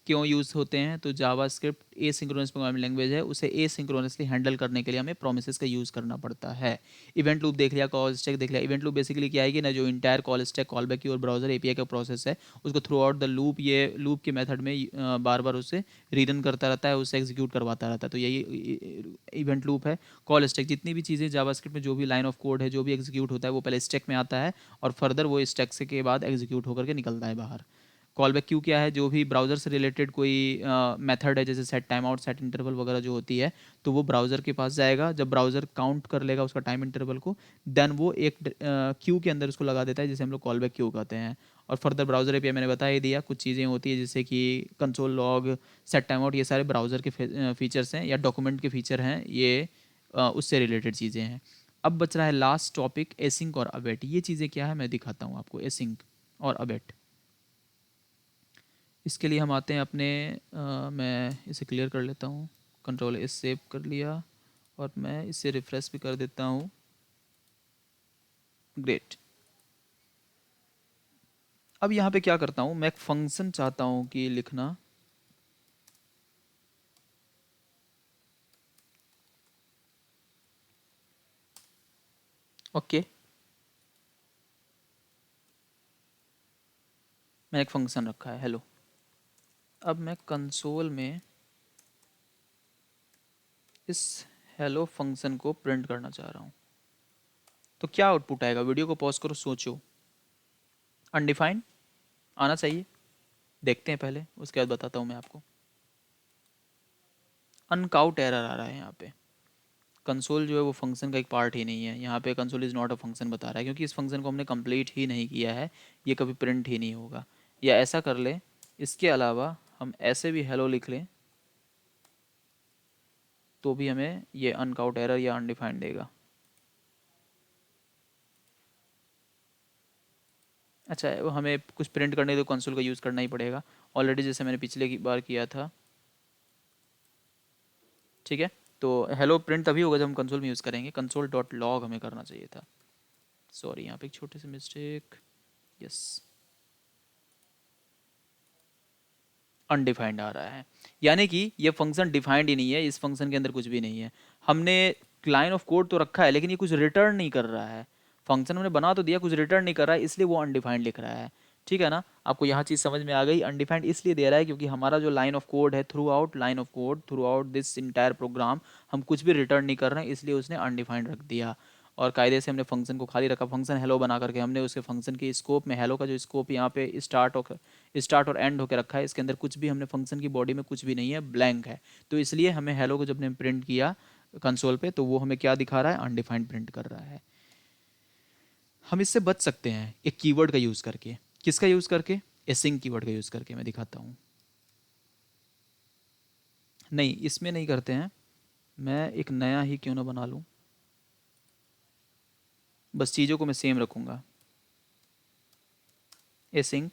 क्यों यूज़ होते हैं। तो जावास्क्रिप्ट एसिंक्रोनस प्रोग्रामिंग लैंग्वेज है, उसे एसिंक्रोनसली हैंडल करने के लिए हमें प्रोमिसेस का यूज़ करना पड़ता है। इवेंट लूप देख लिया, कॉल स्टैक देख लिया। इवेंट लूप बेसिकली क्या है कि ना जो entire call stack call back की और ब्राउजर एपीआई का प्रोसेस है उसको थ्रू आउट द लूप ये लूप के मेथड में बार बार उसे रीरन करता रहता है, उसे एग्जीक्यूट करवाता रहता है। तो यही इवेंट लूप है। कॉल स्टैक जितनी भी चीज़ें जावास्क्रिप्ट में जो भी लाइन ऑफ कोड है जो भी एग्जीक्यूट होता है वो पहले स्टैक में आता है और फर्दर वो स्टैक से के बाद एग्जीक्यूट होकर के निकलता है बाहर। कॉल बैक क्यू क्या है, जो भी ब्राउज़र से रिलेटेड कोई मेथड है जैसे set time out set interval वगैरह जो होती है तो वो ब्राउज़र के पास जाएगा। जब ब्राउज़र काउंट कर लेगा उसका टाइम इंटरवल को देन वो एक क्यू के अंदर उसको लगा देता है जिसे हम लोग कॉल बैक क्यू कहते हैं। और फर्दर ब्राउज़र एपीआई मैंने बता ही दिया, कुछ चीज़ें होती है जैसे कि console log set time out, ये सारे ब्राउज़र के फीचर्स हैं या डॉक्यूमेंट के फीचर हैं, ये उससे रिलेटेड चीज़ें हैं। अब बच रहा है लास्ट टॉपिक एसिंक और अवेट। ये चीज़ें क्या है मैं दिखाता हूँ आपको, एसिंक और अवेट। इसके लिए हम आते हैं अपने मैं इसे क्लियर कर लेता हूँ, कंट्रोल एस सेव कर लिया और मैं इसे रिफ्रेश भी कर देता हूँ। ग्रेट। अब यहाँ पे क्या करता हूँ, मैं एक फंक्शन चाहता हूँ कि लिखना। ओके, मैं एक फंक्शन रखा है हेलो। अब मैं कंसोल में इस हेलो फंक्शन को प्रिंट करना चाह रहा हूँ। तो क्या आउटपुट आएगा, वीडियो को पॉज करो सोचो। अनडिफाइंड आना चाहिए, देखते हैं पहले उसके बाद बताता हूँ मैं आपको। अनकाउट एरर आ रहा है यहाँ पे। कंसोल जो है वो फंक्शन का एक पार्ट ही नहीं है, यहाँ पे console is not a function बता रहा है क्योंकि इस फंक्शन को हमने कंप्लीट ही नहीं किया है, ये कभी प्रिंट ही नहीं होगा। या ऐसा कर ले, इसके अलावा हम ऐसे भी हेलो लिख लें तो भी हमें ये अनकाउट एरर या अनडिफाइंड देगा। अच्छा, वो हमें कुछ प्रिंट करने तो कंसोल का यूज़ करना ही पड़ेगा ऑलरेडी, जैसे मैंने पिछले की बार किया था। ठीक है, तो हेलो प्रिंट तभी होगा जब हम कंसोल में यूज़ करेंगे। कंसोल डॉट लॉग हमें करना चाहिए था। सॉरी, यहाँ पे एक छोटी सी मिस्टेक। यस, अनडिफाइंड आ रहा है, यानी कि ये फंक्शन डिफाइंड ही नहीं है, इस फंक्शन के अंदर कुछ भी नहीं है। हमने लाइन ऑफ कोड तो रखा है लेकिन ये कुछ रिटर्न नहीं कर रहा है। फंक्शन हमने बना तो दिया, कुछ रिटर्न नहीं कर रहा है, इसलिए वो अनडिफाइंड लिख रहा है। ठीक है ना, आपको यहाँ चीज़ समझ में आ गई। अनडिफाइंड इसलिए दे रहा है क्योंकि हमारा जो लाइन ऑफ कोड है, throughout line of code, throughout this entire program हम कुछ भी रिटर्न नहीं कर रहे हैं, इसलिए उसने अनडिफाइंड रख दिया। और कायदे से हमने फंक्शन को खाली रखा, फंक्शन हेलो बना करके हमने उसके फंक्शन के स्कोप में हेलो का जो स्कोप यहाँ पे स्टार्ट और एंड होकर रखा है, इसके अंदर कुछ भी हमने फंक्शन की बॉडी में कुछ भी नहीं है, ब्लैंक है। तो इसलिए हमें हेलो को जब हमने प्रिंट किया कंसोल पे तो वो हमें क्या दिखा रहा है, अनडिफाइंड प्रिंट कर रहा है। हम इससे बच सकते हैं एक कीवर्ड का यूज़ करके। किसका यूज़ करके? एसिंग कीवर्ड का यूज़ करके। मैं दिखाता हूँ। नहीं, इसमें नहीं करते हैं, मैं एक नया ही क्यों ना बना लूँ, बस चीज़ों को मैं सेम रखूँगा। एसिंग,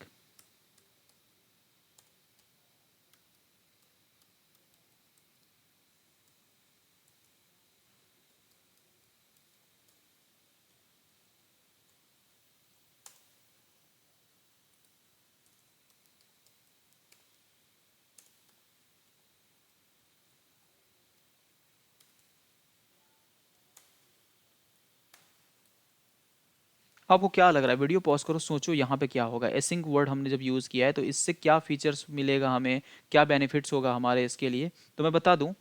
आपको क्या लग रहा है? वीडियो पॉज करो, सोचो यहाँ पे क्या होगा। एसिंक वर्ड हमने जब यूज़ किया है तो इससे क्या फीचर्स मिलेगा हमें, क्या बेनिफिट्स होगा हमारे इसके लिए। तो मैं बता दूँ,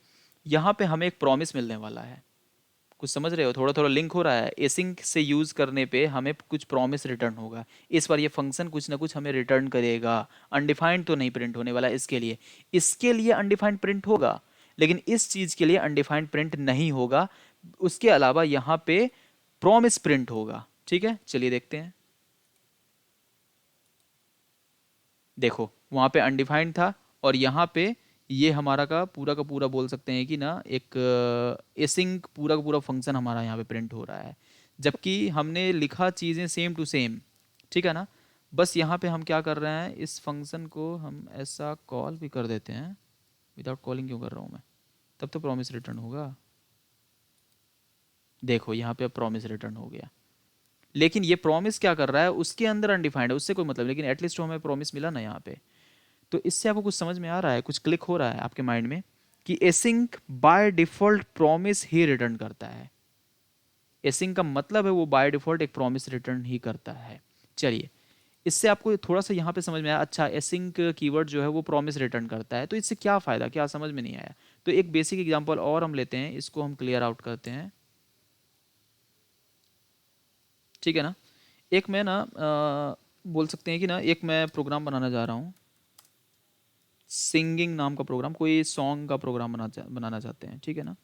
यहाँ पे हमें एक प्रॉमिस मिलने वाला है। कुछ समझ रहे हो? थोड़ा थोड़ा लिंक हो रहा है। एसिंक से यूज़ करने पे हमें कुछ प्रॉमिस रिटर्न होगा। इस बार ये फंक्शन कुछ ना कुछ हमें रिटर्न करेगा। अनडिफाइंड तो नहीं प्रिंट होने वाला इसके लिए अनडिफाइंड प्रिंट होगा, लेकिन इस चीज़ के लिए अनडिफाइंड प्रिंट नहीं होगा। उसके अलावा यहाँ पे प्रॉमिस प्रिंट होगा। ठीक है, चलिए देखते हैं। देखो, वहाँ पे अनडिफाइंड था और यहाँ पे ये हमारा का पूरा बोल सकते हैं कि ना, एक एसिंक पूरा का पूरा फंक्शन हमारा यहाँ पे प्रिंट हो रहा है, जबकि हमने लिखा चीज़ें सेम टू सेम। ठीक है ना, बस यहाँ पे हम क्या कर रहे हैं, इस फंक्शन को हम ऐसा कॉल भी कर देते हैं। विदाउट कॉलिंग क्यों कर रहा हूँ मैं? तब तो प्रॉमिस रिटर्न होगा। देखो, यहाँ पे अब प्रॉमिस रिटर्न हो गया, लेकिन ये प्रॉमिस क्या कर रहा है, उसके अंदर अनडिफाइंड है, उससे कोई मतलब, लेकिन एटलीस्ट हमें प्रॉमिस मिला ना यहाँ पे। तो इससे आपको कुछ समझ में आ रहा है, कुछ क्लिक हो रहा है आपके माइंड में कि async by default promise he return करता है। एसिंक का मतलब है वो बाय डिफॉल्ट एक प्रॉमिस रिटर्न ही करता है। चलिए, इससे आपको थोड़ा सा यहाँ पे समझ में आया। अच्छा, एसिंक कीवर्ड जो है वो प्रॉमिस रिटर्न करता है, तो इससे क्या फ़ायदा, क्या समझ में नहीं आया? तो एक बेसिक एग्जांपल और हम लेते हैं, इसको हम क्लियर आउट करते हैं। ठीक है ना, एक मैं ना बोल सकते हैं कि ना, एक मैं प्रोग्राम बनाना जा रहा हूँ, सिंगिंग नाम का प्रोग्राम, कोई सॉन्ग का प्रोग्राम बनाना चाहते हैं। ठीक है ना,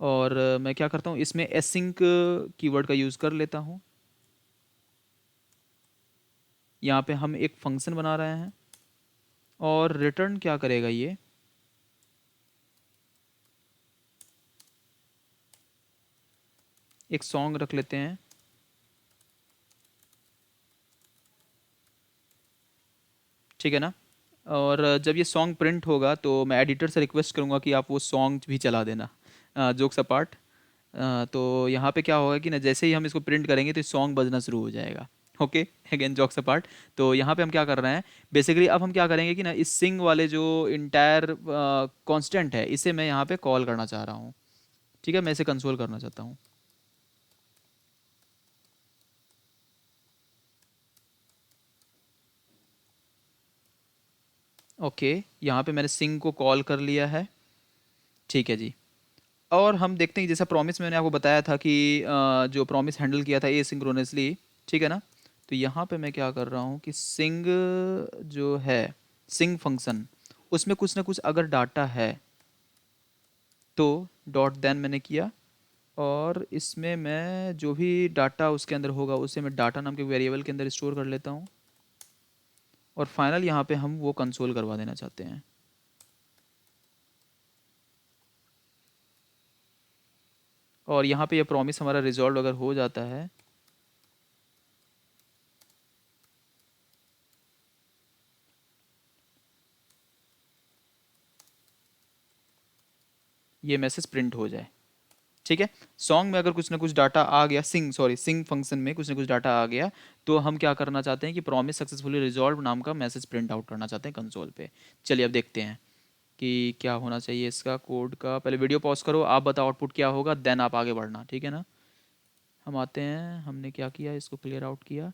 और मैं क्या करता हूँ, इसमें एसिंक कीवर्ड का यूज़ कर लेता हूँ। यहाँ पे हम एक फंक्शन बना रहे हैं और रिटर्न क्या करेगा ये, एक सॉन्ग रख लेते हैं। ठीक है ना, और जब ये सॉन्ग प्रिंट होगा तो मैं एडिटर से रिक्वेस्ट करूँगा कि आप वो सॉन्ग भी चला देना। जोक्स अपार्ट, तो यहाँ पे क्या होगा कि ना, जैसे ही हम इसको प्रिंट करेंगे तो सॉन्ग बजना शुरू हो जाएगा। Okay, again jokes apart. तो यहाँ पे हम क्या कर रहे हैं, बेसिकली अब हम क्या करेंगे कि ना, इस सिंग वाले जो इंटायर कांस्टेंट है, इसे मैं यहाँ पे कॉल करना चाह रहा हूँ। ठीक है, मैं इसे कंसोल करना चाहता हूँ। ओके, यहाँ पे मैंने सिंग को कॉल कर लिया है। ठीक है जी, और हम देखते हैं कि जैसा प्रॉमिस मैंने आपको बताया था कि जो प्रॉमिस हैंडल किया था एसिंक्रोनसली। ठीक है ना, तो यहाँ पे मैं क्या कर रहा हूँ कि सिंग जो है, सिंग फंक्शन, उसमें कुछ ना कुछ अगर डाटा है तो डॉट देन मैंने किया, और इसमें मैं जो भी डाटा उसके अंदर होगा उसे मैं डाटा नाम के वेरिएबल के अंदर स्टोर कर लेता हूँ, और फाइनल यहाँ पे हम वो कंसोल करवा देना चाहते हैं। और यहाँ पे ये प्रॉमिस हमारा रिजॉल्व अगर हो जाता है, ये मैसेज प्रिंट हो जाए। ठीक है, सॉन्ग में अगर कुछ ना कुछ डाटा आ गया, सिंग फंक्शन में कुछ ना कुछ डाटा आ गया, तो हम क्या करना चाहते हैं कि प्रॉमिस सक्सेसफुली रिजॉल्व नाम का मैसेज प्रिंट आउट करना चाहते हैं कंसोल पे। चलिए अब देखते हैं कि क्या होना चाहिए इसका कोड का। पहले वीडियो पॉज करो, आप बताओ आउटपुट क्या होगा, देन आप आगे बढ़ना, ठीक है ना। हम आते हैं, हमने क्या किया, इसको क्लियर आउट किया,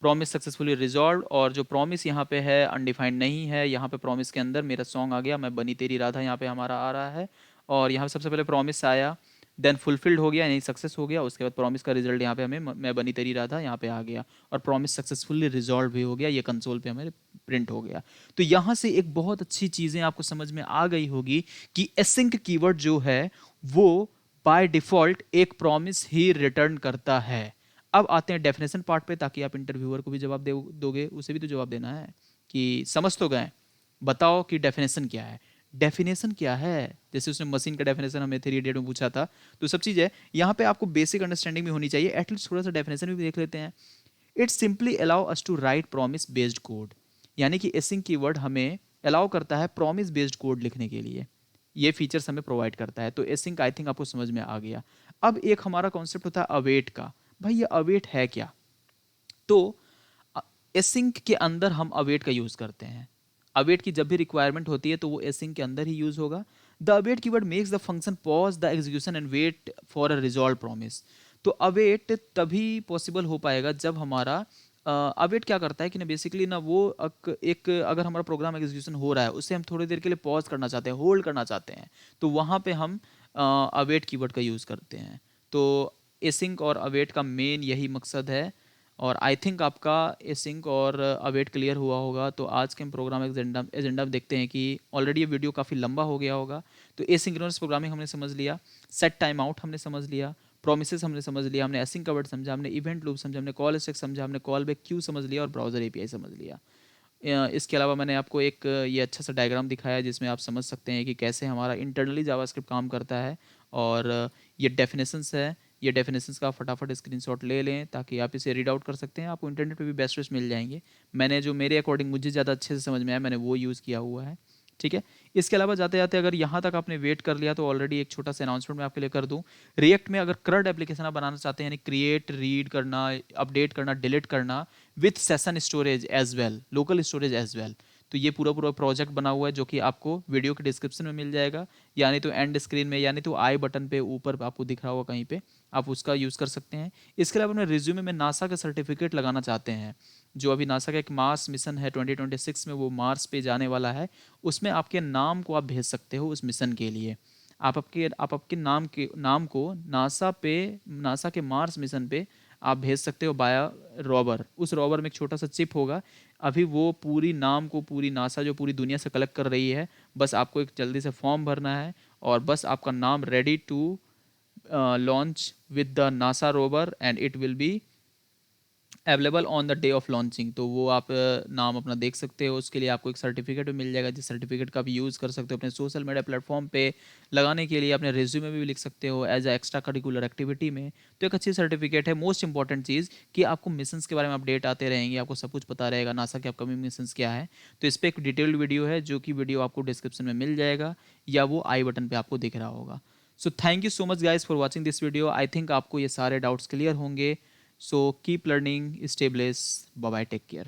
प्रॉमिस सक्सेसफुली रिजॉल्व, और जो प्रॉमिस यहाँ पे है अनडिफाइंड नहीं है, यहाँ पे प्रॉमिस के अंदर मेरा सॉन्ग आ गया, मैं बनी तेरी राधा यहाँ पे हमारा आ रहा है, और यहाँ पे सबसे पहले प्रॉमिस आया, देन फुलफिल्ड हो गया यानी सक्सेस हो गया, उसके बाद प्रॉमिस का रिजल्ट यहाँ पे हमें मैं बनी तेरी राधा यहाँ पे आ गया, और प्रॉमिस सक्सेसफुली रिजॉल्व भी हो गया, ये कंसोल पे हमें प्रिंट हो गया। तो यहाँ से एक बहुत अच्छी चीज़ें आपको समझ में आ गई होगी कि एसिंक कीवर्ड जो है वो बाय डिफॉल्ट एक प्रॉमिस ही रिटर्न करता है। अब आते हैं डेफिनेशन पार्ट पे, ताकि आप इंटरव्यूअर को भी जवाब दोगे, उसे भी तो जवाब देना है कि समझ तो गए, बताओ कि डेफिनेशन क्या है। डेफिनेशन क्या है, जैसे उसने मशीन का डेफिनेशन हमें थ्री इडियट में पूछा था, तो सब चीज़ है यहाँ पे आपको बेसिक अंडरस्टैंडिंग भी होनी चाहिए, एटलीस्ट थोड़ा सा डेफिनेशन भी देख लेते हैं। It simply allow us to write promise based code, यानी कि एसिंक कीवर्ड हमें अलाउ करता है प्रॉमिस बेस्ड कोड लिखने के लिए, ये फीचर्स हमें प्रोवाइड करता है। तो एसिंक आई थिंक आपको समझ में आ गया। अब एक हमारा कॉन्सेप्ट होता है अवेट का। भाई ये अवेट है क्या, तो एसिंक के अंदर हम अवेट का यूज करते हैं। अवेट की जब भी रिक्वायरमेंट होती है तो वो एसिंक के अंदर ही यूज होगा। The await keyword makes the function pause the execution and wait for a resolve promise. तो अवेट तभी पॉसिबल हो पाएगा जब हमारा अवेट क्या करता है कि ना बेसिकली ना वो एक अगर हमारा प्रोग्राम एग्जीक्यूशन हो रहा है उसे हम थोड़ी देर के लिए पॉज करना चाहते हैं, होल्ड करना चाहते हैं, तो वहाँ पे हम अवेट कीवर्ड का यूज़ करते हैं। तो एसिंक और अवेट का मेन यही मकसद है। और आई थिंक आपका एसिंक और अवेट क्लियर हुआ होगा। तो आज के हम प्रोग्राम एजेंडा एजेंडा में देखते हैं कि ऑलरेडी ये वीडियो काफ़ी लंबा हो गया होगा। तो एसिंक्रोनस प्रोग्रामिंग हमने समझ लिया, सेट टाइम आउट हमने समझ लिया, प्रोमिसेस हमने समझ लिया, हमने एसिंक का वर्ड समझा, हमने इवेंट लूप समझा, हमने कॉल स्टैक समझा, हमने कॉल बैक क्यू समझ लिया, और ब्राउजर एपीआई समझ लिया। इसके अलावा मैंने आपको एक ये अच्छा सा डायग्राम दिखाया जिसमें आप समझ सकते हैं कि कैसे हमारा इंटरनली जावास्क्रिप्ट काम करता है। और ये डेफिनेशंस है, ये डेफिनेशंस का फटाफट स्क्रीनशॉट ले लें ताकि आप इसे रीड आउट कर सकते हैं। आपको इंटरनेट पे भी बेस्ट वेस्ट मिल जाएंगे। मैंने जो मेरे अकॉर्डिंग मुझे ज़्यादा अच्छे से समझ में आया मैंने वो यूज़ किया हुआ है। ठीक है, इसके अलावा जाते जाते अगर यहाँ तक आपने वेट कर लिया तो ऑलरेडी एक छोटा सा अनाउंसमेंट मैं आपके लिए कर दूँ। रिएक्ट में अगर करंट एप्लीकेशन आप बनाना चाहते हैं, यानी क्रिएट, रीड करना, अपडेट करना, डिलीट करना with session storage as well, local storage as well, तो ये पूरा पूरा प्रोजेक्ट बना हुआ है जो कि आपको वीडियो के डिस्क्रिप्शन में मिल जाएगा, यानी तो एंड स्क्रीन में, यानी तो आई बटन पे ऊपर आपको दिख रहा होगा कहीं पे, आप उसका यूज़ कर सकते हैं। इसके अलावा अपने रिज्यूमे में नासा का सर्टिफिकेट लगाना चाहते हैं, जो अभी नासा का एक मार्स मिशन है 2026 में, वो मार्स पे जाने वाला है, उसमें आपके नाम को आप भेज सकते हो उस मिशन के लिए। आप आपके नाम को नासा के मार्स मिशन पे आप भेज सकते हो बाया रॉबर। उस रॉबर में एक छोटा सा चिप होगा, अभी वो पूरी नाम को पूरी नासा जो पूरी दुनिया से कलेक्ट कर रही है, बस आपको एक जल्दी से फॉर्म भरना है और बस आपका नाम ready to launch with the NASA rover and it will be available on the day of launching. तो वो आप नाम अपना देख सकते हो, उसके लिए आपको एक सर्टिफिकेट भी मिल जाएगा, जिस सर्टिफिकेट का आप यूज़ कर सकते हो अपने सोशल मीडिया प्लेटफॉर्म पे लगाने के लिए, अपने रिज्यूमे में भी लिख सकते हो as a extracurricular activity में। तो एक अच्छी सर्टिफिकेट है। मोस्ट इंपॉर्टेंट चीज़ कि आपको मिशंस के बारे में अपडेट आते रहेंगे, आपको सब कुछ पता रहेगा नासा के अपकमिंग मिशंस क्या है। तो इस पर एक डिटेल्ड वीडियो है जो कि वीडियो आपको डिस्क्रिप्शन में मिल जाएगा या वो आई बटन पर आपको दिख रहा होगा। So thank you so much guys for watching this video. I think आपको ये सारे डाउट्स क्लियर होंगे। So keep learning, stay blessed. Bye bye. Take care.